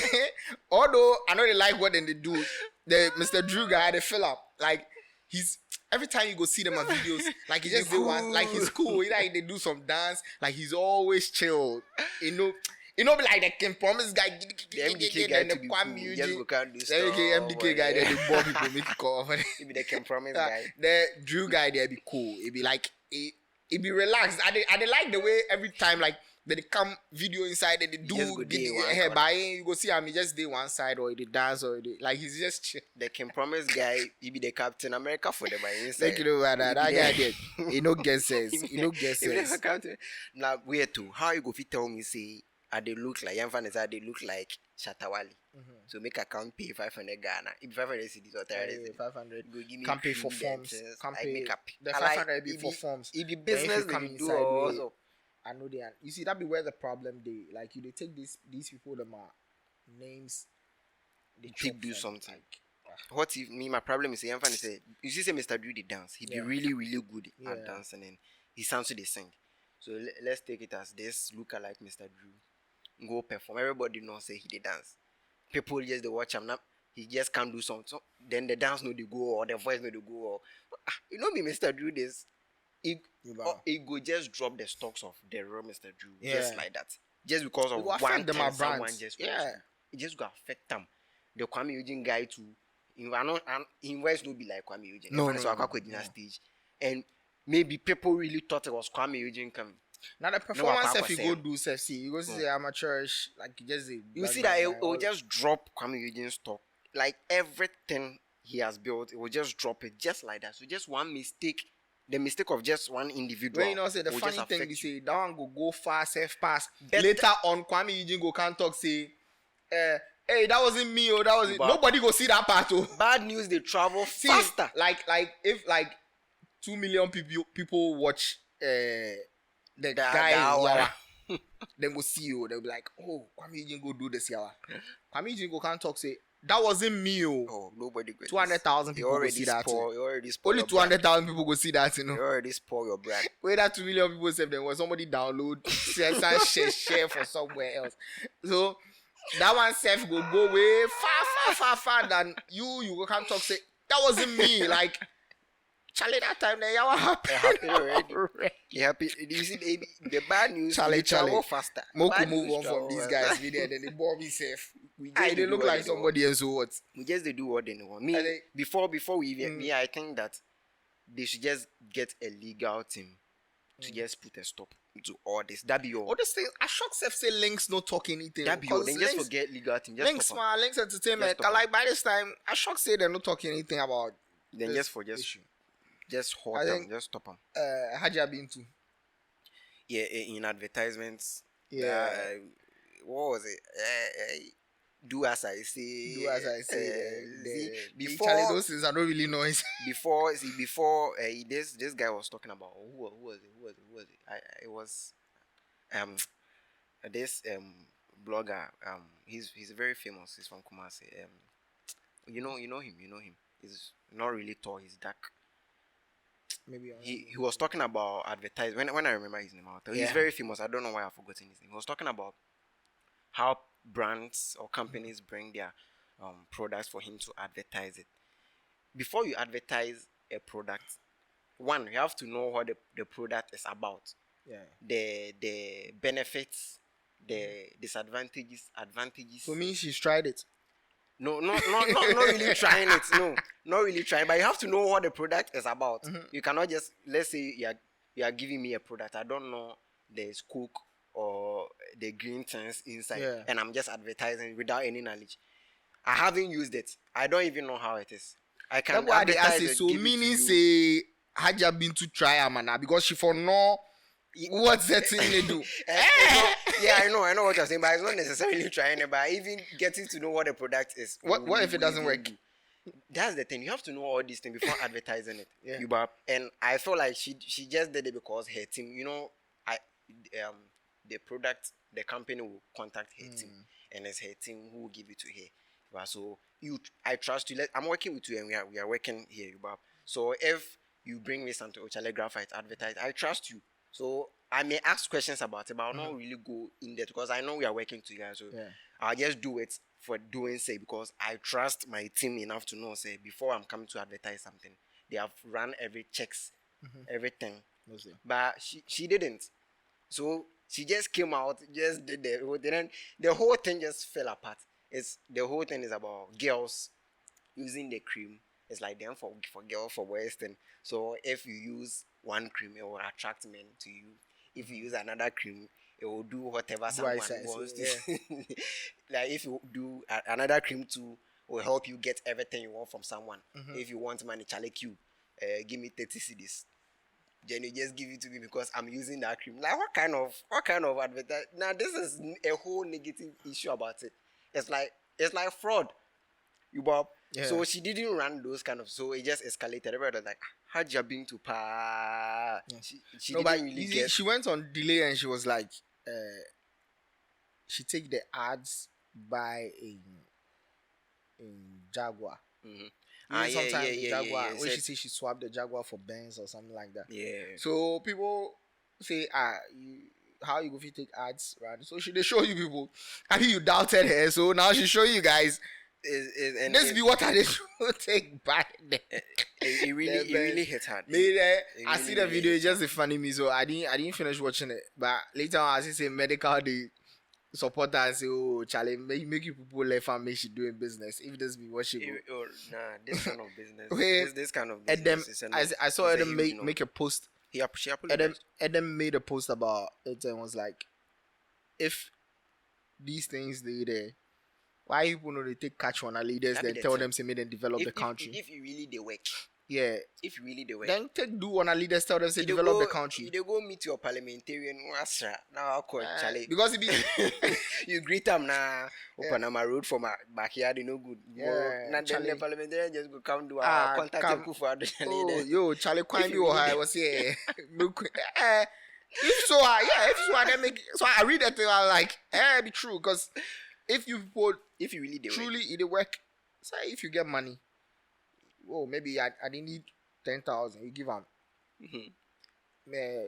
although I know they like what they do, the Mr. Drew guy they fill up. Like he's every time you go see them on videos, like he just do one, like he's cool. Like they do some dance, like he's always chill. You know, like the Kim Promise guy, the MDK guy, the Kwame Eugene, the MDK guy, then the Bob people make it call. It be the Kim Promise guy. The Drew guy, there be cool. It be like it be relaxed. I like the way every time like they come video inside they do hair buying. You go see him, he just do one side or he dance or like he's just chill. The Kim Promise guy, he be the Captain America for the by inside. Thank you about that. That guy did. He no guesses. Now where to? How you go fit tell me say? They look like they look like Shatta Wale. So make account pay 500 Ghana. If 500 cedis or 500, go give me. Can't pay for forms. Can't pay. The 500 be for forms. If the business come do also. I know they are. You see that be where the problem they like you. They take these people them are names. They do something. What if me? My problem is say you see Mr. Drew the dance. He be really good at dancing and he sounds to the sing. So let's take it as this look like Mr. Drew. Go perform. Everybody knows say he did dance. People just they watch him now. He just can't do something. So then the dance no they go or the voice no they go or you know me Mr. Drew this. He go just drop the stocks of the real Mr. Drew just like that. Just because of one thing someone just it just go affect them. The Kwame Eugene guy too. In voice no be like Kwame Eugene. No. Stage and maybe people really thought it was Kwame Eugene coming. Now the performance if you go do see you go see amateurish like you see that it will just drop Kwame Eugene's stock like everything he has built it will just drop it just like that. So just one mistake the mistake of just one individual. When you know say the funny thing, they say that one go far, safe pass. Later on, Kwame Eugene go can't talk say, hey, that wasn't me, or that was it. Nobody go see that part. Oh. Bad news, they travel faster. Like if 2 million people watch the guy Yawa, then go see you. They'll be like, oh, Kwame Eugene go do this Yawa. Kwame Eugene go can't talk say that wasn't me. Oh, nobody go. 200,000 people go see that. Only 200,000 people go see that. You already spoil your brand. Where that 2 million people say then when somebody download, share for somewhere else. So that one self go way far than you can't talk say that wasn't me. Like Charlie, that time they were happy already. You happy? You see, baby, the bad news. Charlie, travel faster. Moku move on from these guys. Video, then they bore me safe. They look like somebody else. So what? We just they do what they want. Me before we even I think that they should just get a legal team to just put a stop to all this. That be all. All this thing. I shock self say Links not talk anything. That be all. Then just forget legal team. Just Links, man. Links Entertainment. Like by this time, I shock say they're not talking anything about. Then just issue. Just hold them. Just stop them. Had you been to? Yeah, in advertisements. Yeah. What was it? Do as I say. Do as I say. Before those things are not really noise. before this guy was talking about who was it? It was this blogger. He's very famous. He's from Kumasi. You know him. He's not really tall. He's dark. Maybe he was talking about advertising. When I remember his name, he's very famous. I don't know why I've forgotten his name. He was talking about how brands or companies bring their products for him to advertise it. Before you advertise a product, one, you have to know what the product is about. Yeah. The benefits, the disadvantages, advantages. For me, she's tried it. No, not really trying it. No, not really trying. But you have to know what the product is about. Mm-hmm. You cannot just, let's say you are giving me a product. I don't know there's Coke or the green things inside, and I'm just advertising without any knowledge. I haven't used it. I don't even know how it is. I can advertise it. So meaning say, had you been to try Amana because she for no. What's that thing they do? Yeah, I know what you're saying, but it's not necessarily trying it, but even getting to know what the product is. What if it doesn't work? That's the thing. You have to know all these things before advertising it. Yeah. And I feel like she just did it because her team, the product, the company will contact her team, and it's her team who will give it to her. So I trust you. I'm working with you, and we are working here. So if you bring me something which I graphite advertise, I trust you. So I may ask questions about it, but I'll not really go in there because I know we are working together. So I'll just do it for doing say because I trust my team enough to know say before I'm coming to advertise something, they have run every checks, everything. But she didn't. So she just came out, just did the whole thing, and the whole thing just fell apart. The whole thing is about girls using the cream. It's like them for girls, for boys. So if you use one cream, it will attract men to you. If you use another cream, it will do whatever someone wants to. Like if you do another cream too, it will help you get everything you want from someone. If you want money, challenge you, give me 30 cedis. Then you just give it to me because I'm using that cream. Like what kind of advertising? Now this is a whole negative issue about it. It's like fraud. So she didn't run those kind of. So it just escalated. Everybody was like, "Had you been to pa?" She didn't really get. She went on delay and she was like, she take the ads by in Jaguar. Sometimes Jaguar. When she say she swapped the Jaguar for Benz or something like that. Yeah. So people say, how you go to take ads, right? So they show you people. I mean, you doubted her, so now she show you guys. This be what I did take back there. It really hit hard. I see the video, it's just funny me, so I didn't finish watching it. But later on, I see say Medikal they support her and say, oh Charlie, make you people left and make she doing business. If this be what she go. This kind of business. This kind of business. I saw Adam make a post. She apologized. Adam made a post about it and was like, if these things they there, why people know they take catch on our leaders then tell them to make them develop the country. If you really they work, Yeah. If you really the way. Then do on a leaders tell them say develop the country. You go meet your parliamentarian now Charlie. Because it be you greet them now. Open my road for my backyard, good. Yeah. Now then the parliamentarian just go come do our contact you for oh, yo, Charlie Kwame or I was here. If so, then make so I read that thing. I'm like, be true because if you really do truly it work, say if you get money, maybe I didn't need 10,000. You give them.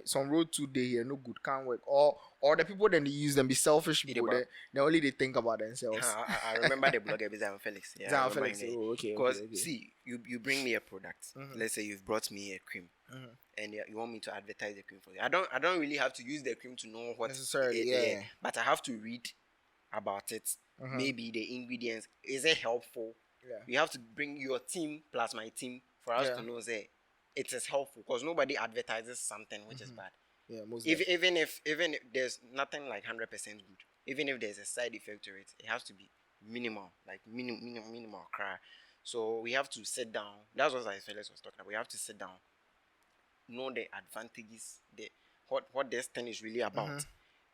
Some road today here no good can't work or the people then they use them be selfish people they only they think about themselves. I remember the blogger Zan Felix. Yeah, Zan Felix. Oh, okay. Because see, you bring me a product. Let's say you've brought me a cream, and you want me to advertise the cream for you. I don't really have to use the cream to know what necessarily. But I have to read about it. Maybe the ingredients is it helpful? Yeah. You have to bring your team plus my team for us to know say it is helpful because nobody advertises something which is bad. Yeah, even if there's nothing like 100% good, even if there's a side effect to it, it has to be minimal, like minimal cry. So we have to sit down. That's what Felix was talking about. We have to sit down, know the advantages, what this thing is really about.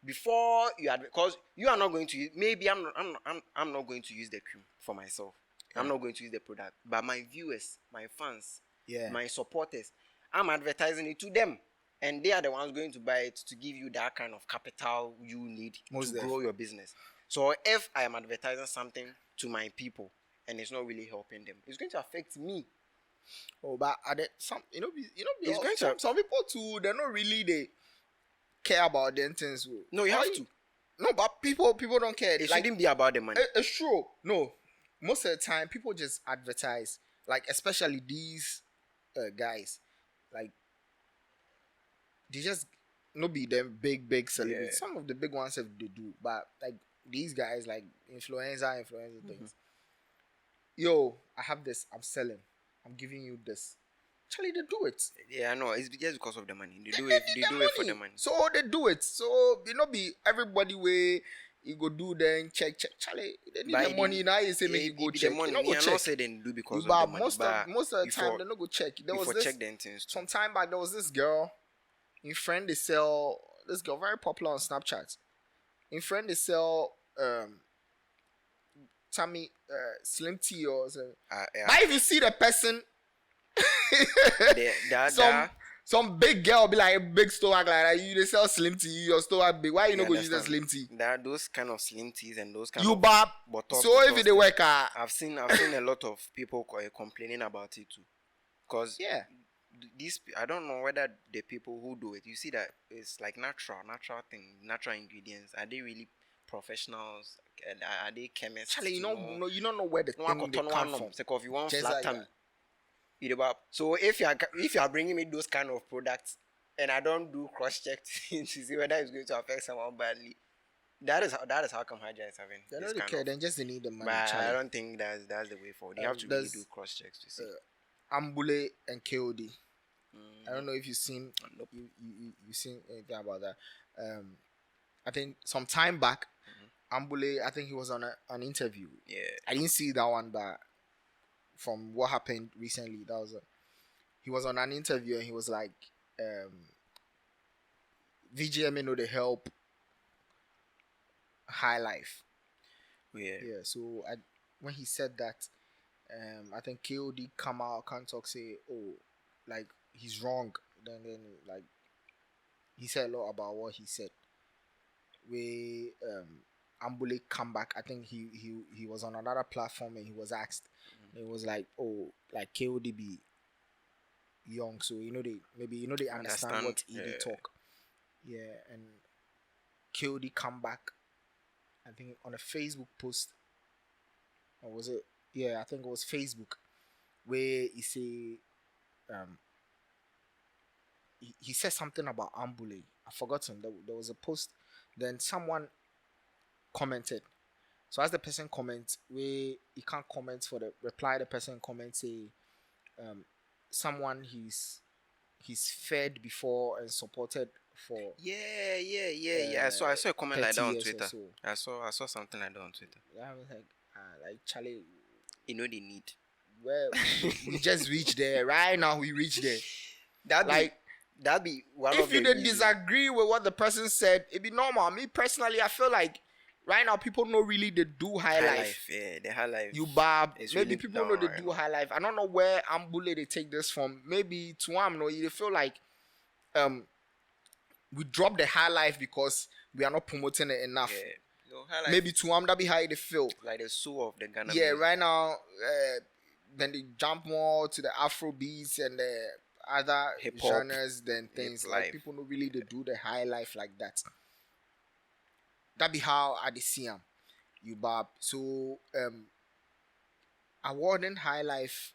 Before you because you are not going to use, maybe I'm not going to use the cream for myself. I'm not going to use the product, but my viewers, my fans, my supporters, I'm advertising it to them, and they are the ones going to buy it to give you that kind of capital you need to grow your business. So if I am advertising something to my people and it's not really helping them, it's going to affect me. Oh, but are there some it's going to some people too. They're not really they care about them things. No, you have to. No, but people don't care. It shouldn't be about the money. It's true. No, most of the time people just advertise, like especially these guys, like they just no be them big celebrities. Yeah. Some of the big ones have they do, but like these guys, like influencer things. Yo, I have this. I'm selling. I'm giving you this. Actually, they do it. Yeah, I know. It's just because of the money. They do it. They do it for the money. So they do it. So be everybody way you go do then check. Charlie, they need the money now. You say make you go check. Money. You go check. I'm not saying they do because of the money. Most of the time they don't go check. There was this. Check the things too. Some time back there was this girl. In friend they sell this girl very popular on Snapchat. In friend they sell Tammy Slim Tea or something. Yeah. But if you see the person. Some big girl be like a big store like that. You they sell Slim Tea, your store big. Why you not go use the Slim Tea? There are those kind of Slim Teas and those kind you of bottles. So if they work, I've seen a lot of people complaining about it too. Because these I don't know whether the people who do it, you see that it's like natural thing, natural ingredients. Are they really professionals? Are they chemists? Charlie, you don't know where the thing they come from. If you want flat tummy. So if you are bringing me those kind of products and I don't do cross check to see whether it's going to affect someone badly, that is how come Haja is having. They don't care. Then just they need the money. But I don't think that's the way forward. You have to really do cross checks to see. Ambule and KOD. I don't know if you've seen you seen anything about that. I think some time back, Ambule. I think he was on an interview. Yeah, I didn't see that one, but. From what happened recently, he was on an interview and he was like, VGMA know the help high life. Yeah. So when he said that, I think KOD come out, can't talk, say, oh, like he's wrong. Then like he said a lot about what he said. We Ambule come back. I think he was on another platform and he was asked. It was like, oh, like KOD be young, so they understand what they talk. Yeah, and KOD come back. I think on a Facebook post, or was it? Yeah, I think it was Facebook, where he say, he said something about Ambule. I forgotten. There was a post. Then someone commented. So as the person comments, where he can't comment for the reply, the person comments say, someone he's fed before and supported for. Yeah. So I saw a comment like that on Twitter. So. I saw something like that on Twitter. Yeah, I was like Charlie, they need. where we just reached there. Right now, we reached there. That'd be one if you did disagree with what the person said, it'd be normal. Me personally, I feel like right now people know really they do high life. Yeah, the high life. You bab. Maybe really people know they do high life. I don't know where Ambule they take this from. Maybe to no, they feel like we drop the high life because we are not promoting it enough. Yeah. Maybe to that be how they feel. Like the soul of the Ghana. Yeah, music. Right now, then they jump more to the Afro beats and the other hip-hop genres than things like people don't really they do the high life like that. That be how I see them. You bab. So awarding high life.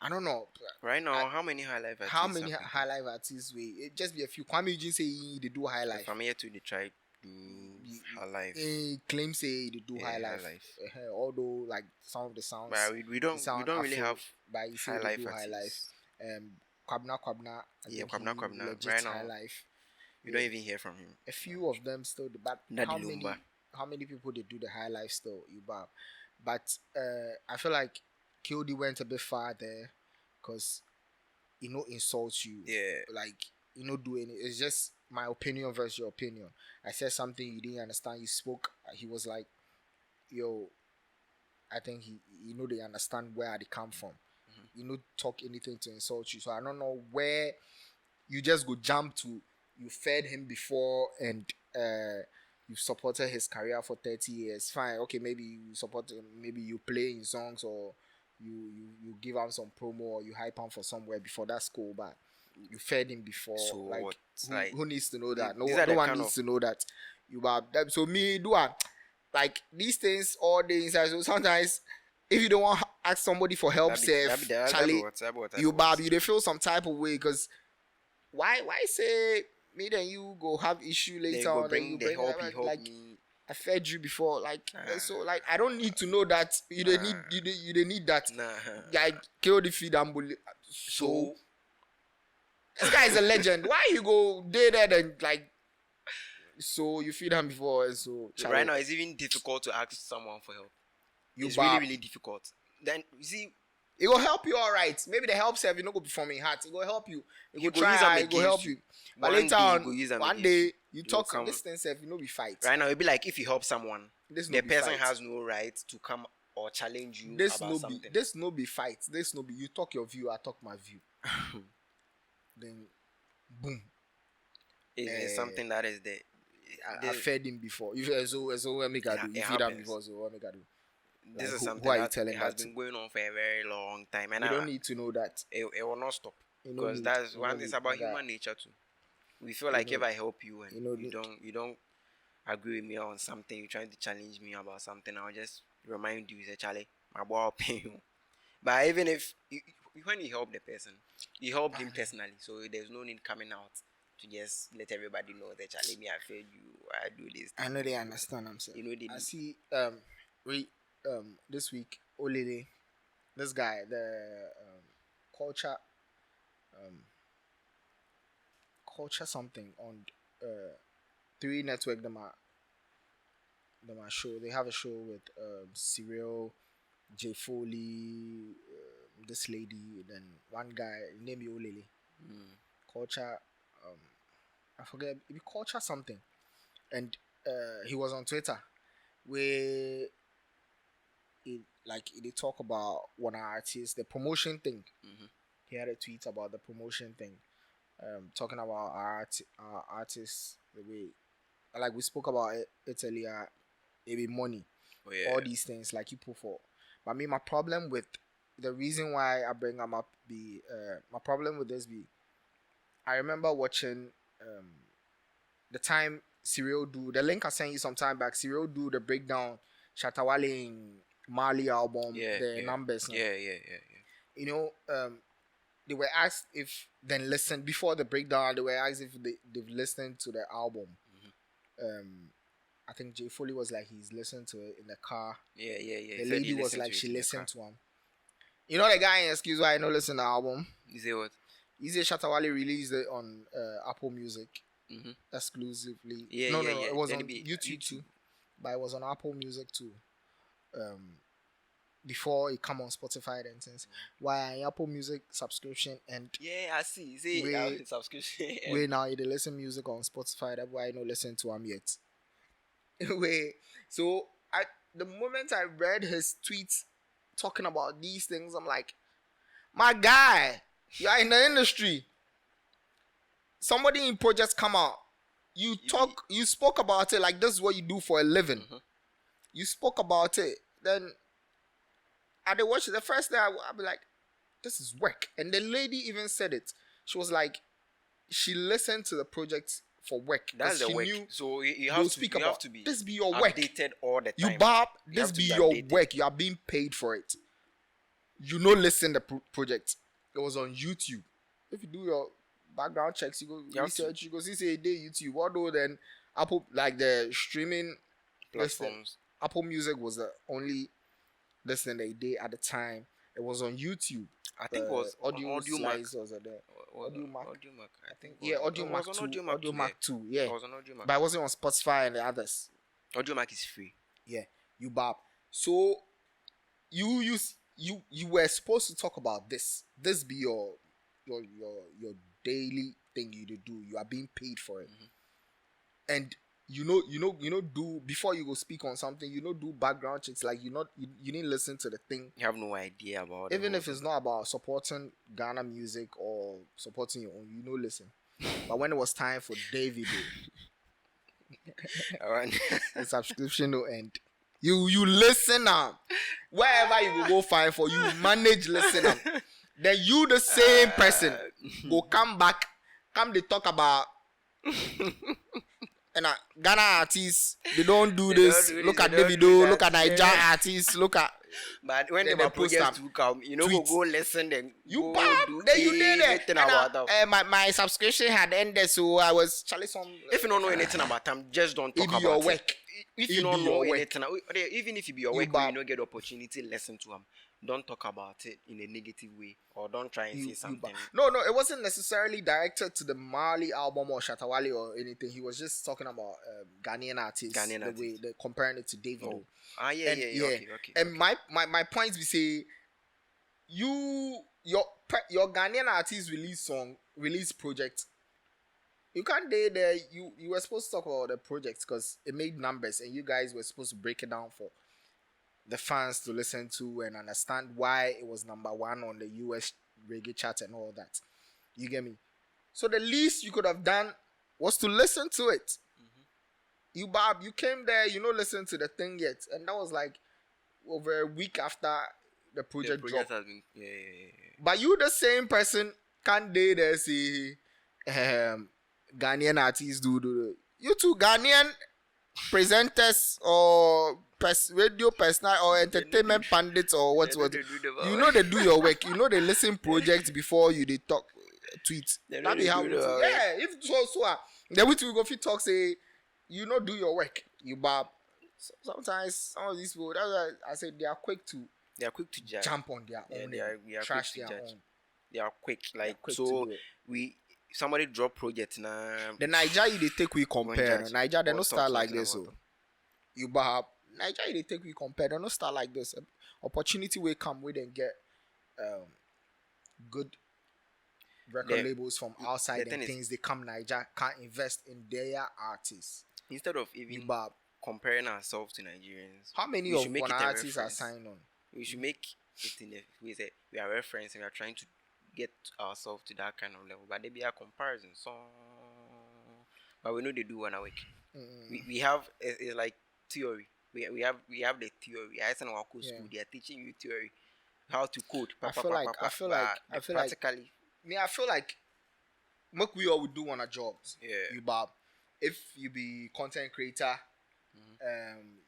I don't know. Right now, how many high life artists? How many high life artists it just be a few. Kwame Eugene say they do high life. From here to they try do high life. Claim say they do high life. Although like some of the sounds. But we don't really have high life. High life. Kwabna. Yeah, Kwabna. Right now, high life. You don't even hear from him. A few of them still, but how many people they do the high life still? But I feel like Kildy went a bit far there, cause insults you. Yeah. Like do any. It's just my opinion versus your opinion. I said something you didn't understand. You spoke. He was like, "Yo, I think he they understand where they come from. Mm-hmm. Talk anything to insult you. So I don't know where you just go jump to. You fed him before and you supported his career for 30 years. Fine, okay, maybe you support him. Maybe you play in songs or you give him some promo or you hype him for somewhere before. That's cool, but you fed him before. So who needs to know that? No one needs to know that. So me do like these things all day inside. So sometimes if you don't want to ask somebody for help, Charlie, you they feel some type of way because why say me then you go have issue later on and you bring help like me. I fed you before, like so like I don't need to know that you don't need that. Like kill the feed and bully. So this guy is a legend. Why you go there and like so you feed him before and so right now it's even difficult to ask someone for help. It's really difficult. Then you see it will help you all right. Maybe the help self you know go performing hard. It will help you. It will try. It will help you. But later on, one day you talk some distance self. You know we fight. Right now it'll be like if you help someone, the person has no right to come or challenge you about something. This no be fight. This no be you talk your view. I talk my view. Then boom. It's something that is there. I fed him before. You so what make I do? You feed him before, so what make I do? This is something that has been going on for a very long time, and you don't need to know that. It will not stop because that's one thing about human nature too. We feel like if I help you and you don't agree with me on something, you're trying to challenge me about something, I'll just remind you, say Charlie, my boy will pay you. But even if when you help the person, you help him personally, so there's no need coming out to just let everybody know that Charlie, me I fed you, I do this. I know they understand. I'm saying. I see. This week, Olele, this guy, the culture something on 3 Network. Them show. They have a show with Cyril, J Foley, this lady, then one guy named Olele. Culture. I forget. It be culture something, and he was on Twitter where. They talk about one artist, the promotion thing. Mm-hmm. He had a tweet about the promotion thing, talking about our artists the way, like we spoke about it earlier, maybe money, all these things like you put for. But my problem with the reason why I bring them up my problem with this I remember watching the time Cyril do the link I sent you some time back. Cyril do the breakdown Shatta Wale in Mali album, the numbers. They were asked if then listen before the breakdown. They were asked if they've listened to the album. Mm-hmm. I think J Foley was like he's listened to it in the car. The lady was like she listened to him. You know the guy in Excuse Why I don't listen to the album. You say what? He said Shatta Wale released it on Apple Music exclusively. No, it was on YouTube too, but it was on Apple Music too. before it come on Spotify and things. Why Apple Music subscription and I see. See, subscription. Where now you listen music on Spotify. That's why I don't listen to him yet. Wait, so the moment I read his tweets talking about these things, I'm like, my guy, you are in the industry. Somebody in projects come out. You spoke about it like this is what you do for a living. Mm-hmm. You spoke about it. Then I did watch it. The first day I'll be like, this is work. And the lady even said it. She was like, she listened to the project for work. That's the work. So you have to be this be your work. Updated all the time. This be your work. You are being paid for it. You know, listen the project. It was on YouTube. If you do your background checks, you go research, you go see say day YouTube. Although then Apple, like the streaming platforms, Apple Music was the only listening they did at the time. It was on YouTube. I think it was Audio Mac. Was there? Audio Mac. I think. Yeah, Audio Mac too. Audio Mac too. Yeah. It was on Audio Mac. But it wasn't on Spotify and the others. Audio Mac is free. Yeah, you bab. So you were supposed to talk about this. This be your daily thing you do. You are being paid for it. Mm-hmm. And you know, do before you go speak on something, do background checks. Like you didn't listen to the thing. You have no idea about it. Even if it's not about supporting Ghana music or supporting your own, listen. But when it was time for David, the subscription will end. You listen up. Wherever you go find for, you manage listen up. Then you the same person go come back, they talk about and Ghana artists, they don't do this. Look at Davido, look at Niger artists, look at. But when they projects to come, go listen then. You bad. Then you did it. My subscription had ended, so I was Charlie some. If you don't know anything about them, just don't talk about your work. If you don't know anything, even if you be your work, you don't get the opportunity to listen to them. Don't talk about it in a negative way, or don't try and say something. No, it wasn't necessarily directed to the Marley album or Shatta Wale or anything. He was just talking about Ghanaian artists, way they're comparing it to Davido. Oh. Okay. And my points we say, your Ghanaian artists release project. You can't day there. You were supposed to talk about the projects because it made numbers, and you guys were supposed to break it down for the fans to listen to and understand why it was number one on the US reggae chart and all that. You get me? So the least you could have done was to listen to it. Mm-hmm. You came there, listen to the thing yet, and that was like over a week after the project dropped. Has been, yeah. But you the same person can't dare there say Ghanaian artists do. You two Ghanaian presenters or radio personal or entertainment pundits or what they do your work. They listen projects before you they talk tweets. That be how if so then we go fit talk say do your work. You bab. Sometimes some of these people, that's why I say they are quick to judge. Jump on their own. They are trash quick to their judge. own. They are quick. So somebody drop project now. The Niger they take we compare. Niger they no start like this. So you bab. Niger they take we compare. They no start like this. Opportunity will come with and get good record labels from outside and things. They come Niger can't invest in their artists instead of even comparing ourselves to Nigerians. How many of one artists are signed on? We should make it in a way that we are referencing. We are trying to get ourselves to that kind of level, but they be a comparison. So, but we know they do one week. We have it's like theory. We have the theory. I said our school. They are teaching you theory, how to code. I feel like what we all would do on our jobs. Yeah. You bab. If you be content creator,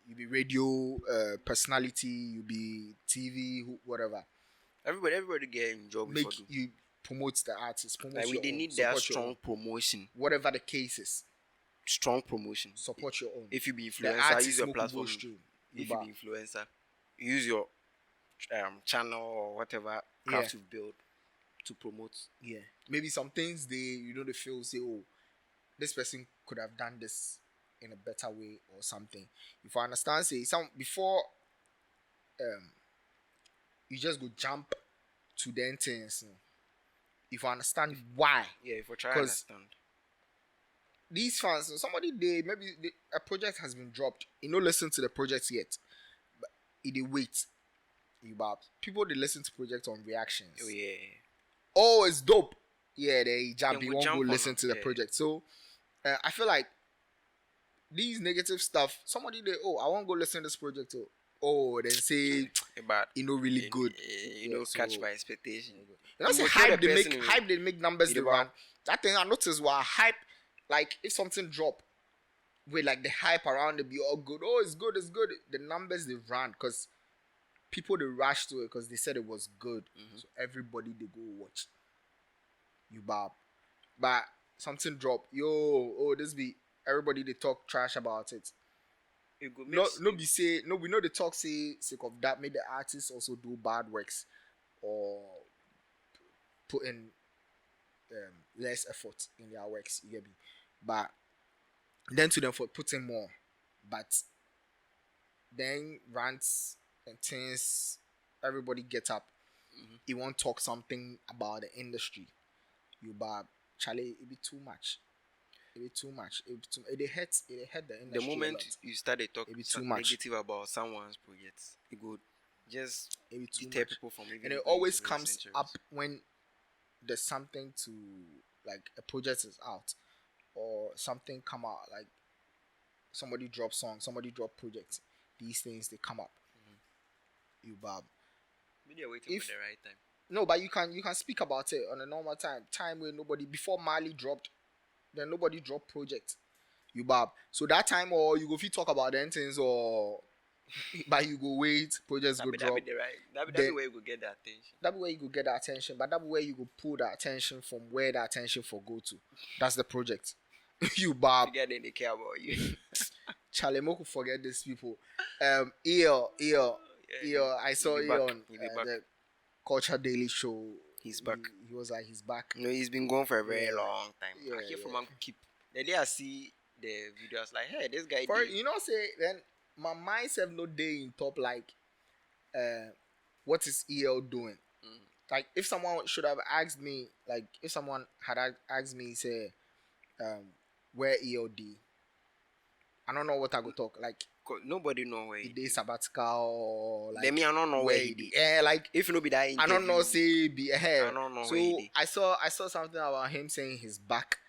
you be radio personality, you be TV, whatever. Everybody get in job. You promote the artist. They need their strong promotion. Whatever the case is. Strong promotion. Support your own. If you be influencer, use your platform. If you be influencer, use your channel or whatever craft you build to promote. Yeah. Maybe some things they feel say, oh, this person could have done this in a better way or something. If I understand, say some before you just go jump to the things. If you understand why. Yeah, if you try to understand. These fans, somebody a project has been dropped. You know, listen to the project yet, but they wait. People they listen to projects on reactions. Oh yeah. Oh, it's dope. Yeah, they jump. You won't go listen to the project. So I feel like these negative stuff. Somebody I won't go listen to this project. Then say but really good. Catch my expectation. You know, say hype they make numbers they run. That thing I noticed was hype. Like if something drop, with like the hype around it be all good. Oh, it's good. The numbers they ran because people they rush to it because they said it was good. Mm-hmm. So everybody they go watch. But something drop. This be everybody they talk trash about it. We know they talk say sake of that made the artists also do bad works or put in less effort in their works. You get me? But then to them for putting more. But then rants and things, everybody gets up. Mm-hmm. You want to talk something about the industry. Charlie, it be too much. It hurt the industry. The moment you started talking negative about someone's projects, it would just deter people from even. And it always comes up when there's something to, like a project is out or something come out, like somebody drop song, somebody drop project. These things they come up. Mm-hmm. Maybe you're waiting for the right time. No, but you can speak about it on a normal time where nobody before Marley dropped. Then nobody drop project. So that time or you go fit talk about them things or but you go wait, projects go drop. That be where you go get the attention. That be where you go get the attention, but that be where you go pull the attention from where the attention for go to. That's the project. Forget they care about you. Charlie Moko forget these people. EL. I saw EL on the Culture Daily Show. He's back. He was like, he's back. No, he's been gone for a very long time. Yeah, I hear from Uncle Keep. The day I see the videos, like, hey, this guy. Say then my mindset no day in top like, what is EL doing? Mm. Like if someone should have asked me, like if someone had asked me, say, where ELD, I don't know what I go talk like. Nobody know where he did sabbatical or like. I don't know where he did. Yeah, like if you know be that interview, I don't know. Say be ahead. I don't know so where he did. I saw something about him saying he's back.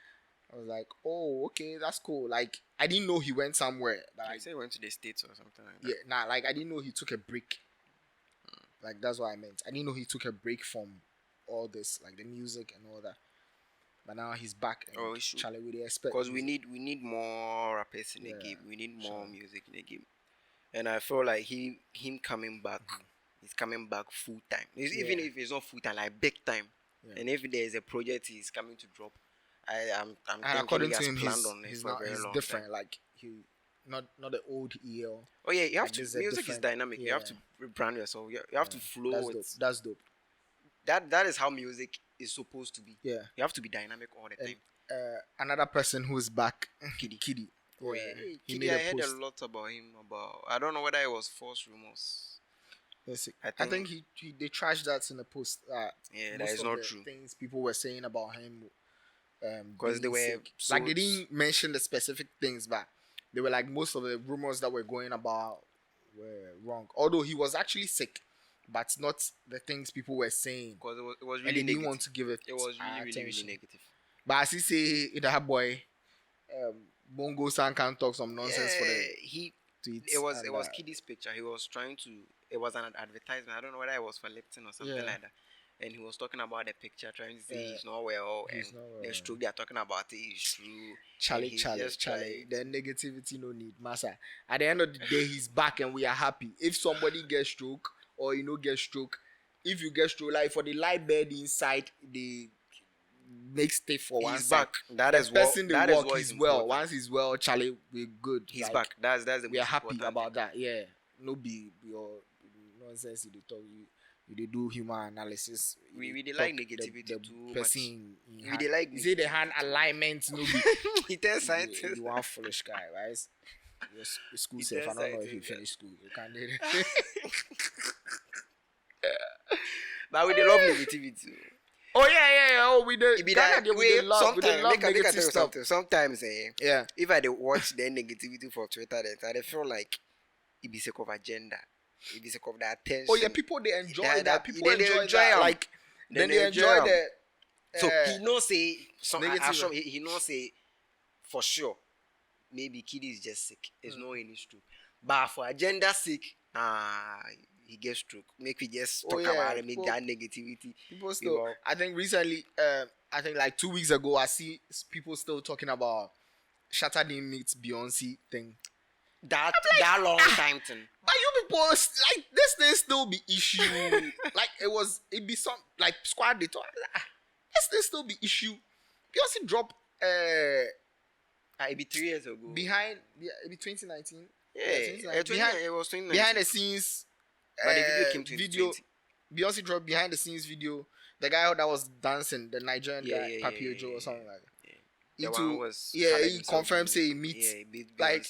I was like, oh, okay, that's cool. Like I didn't know he went somewhere. But I said he went to the States or something like that. Yeah, like I didn't know he took a break. Like that's what I meant. I didn't know he took a break from all this, like the music and all that. But now he's back. And Charlie, we expect because we need more rappers in the game. We need more music in the game. And I feel like him coming back, he's coming back full time. Even if it's not full time, like big time. Yeah. And if there's a project he's coming to drop, I'm thinking according he has to him, planned on it for a very long different. time. Like he not the old EL. Oh yeah, you have to. Music is dynamic. Yeah. You have to rebrand yourself. You have to flow. That's dope. That is how music is supposed to be. Yeah, you have to be dynamic all the time. Another person who's back, Kiddy. Oh yeah, Kiddy, I heard a lot about him. I don't know whether it was false rumors. Yes, I think they trashed that in the post. Yeah, that is not true. Things people were saying about him, because they were like they didn't mention the specific things, but they were like most of the rumors that were going about were wrong. Although he was actually sick, but not the things people were saying. Because it was really and they negative. didn't want to give it. It was really negative. But as he say, that boy, Bongo San can talk some nonsense for the tweets. It was Kiddy's picture. He was trying to. It was an advertisement. I don't know whether it was for Lipton or something like that. And he was talking about the picture, trying to say he's not well. It's true. They are talking about it. It's true. Charlie. The negativity no need, massa. At the end of the day, he's back and we are happy. If somebody gets stroke or get stroke, if you get stroke, like for the light bed inside, they make stay for one he's back. That is what. That is what he's well. Once he's well, Charlie, we're good. He's back. That's the. We are happy about that. Yeah. No be your nonsense. You talk. You do human analysis. We like negativity too much. We like. You say the hand alignment. No be. He tells scientists. You are foolish guy, right? Your school safe. I don't know if you finish school. You can't do it. But we love negativity. Oh yeah. Oh, we did. Sometimes, make stuff. Sometimes, if I watch the negativity for Twitter, I feel like it be sake of agenda. It be sake of the attention. Oh yeah, people they enjoy that. People enjoy that. Like then they enjoy the. So he know say he know say for sure maybe kid is just sick. It's no any stroke. But for agenda sake, he gets stroke. Make we just talk about it, make that negativity. People still I think recently I think like 2 weeks ago I see people still talking about Shatta didn't meet Beyonce thing. That long time thing. But you people like this thing still be issue. Like it be some like squad they talk. This thing still be issue. Beyonce drop it be 3 years ago. Behind it be 2019. Yeah, it was 2019. Behind the scenes but the video came to video. Beyonce dropped behind the scenes video. The guy that was dancing, the Nigerian guy, Papi Ojo or something like that. He confirmed say he meets like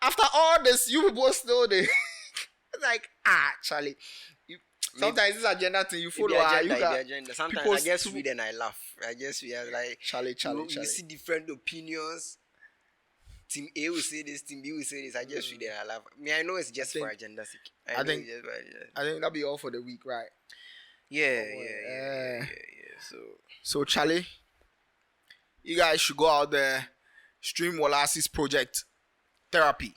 after all this, you people still there. It's like Charlie. Sometimes this agenda thing you follow. Agenda. Sometimes I just read and I laugh. I just read like Charlie. You see different opinions. Team A will say this, Team B will say this. I just read and I laugh. I know it's just for agenda sake. I think that'll be all for the week, right? Yeah. So Charlie, you guys should go out there, stream Worlasi's project, Therapy,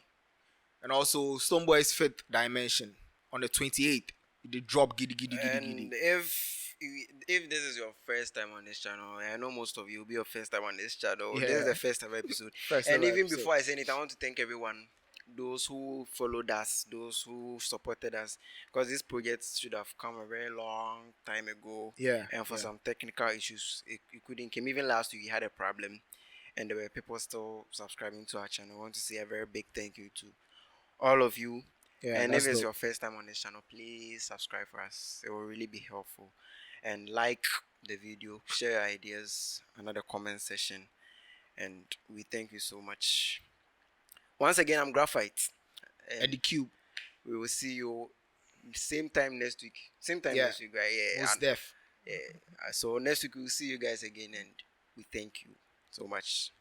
and also Stonebwoy's Fifth Dimension on the 28th. They drop giddy. And if this is your first time on this channel, I know most of you will be your first time on this channel. Yeah. This is the first ever episode. Before I say it, I want to thank everyone, those who followed us, those who supported us, because this project should have come a very long time ago. Yeah. And for some technical issues, it couldn't come. Even last week, we had a problem, and there were people still subscribing to our channel. I want to say a very big thank you to all of you. Yeah, and if it's your first time on this channel, please subscribe for us. It will really be helpful. And like the video, share your ideas, another comment section. And we thank you so much. Once again, I'm Graphite. At the Cube. We will see you same time next week. Next week, right? Yeah. Most def. Yeah. So next week we'll see you guys again, and we thank you so much.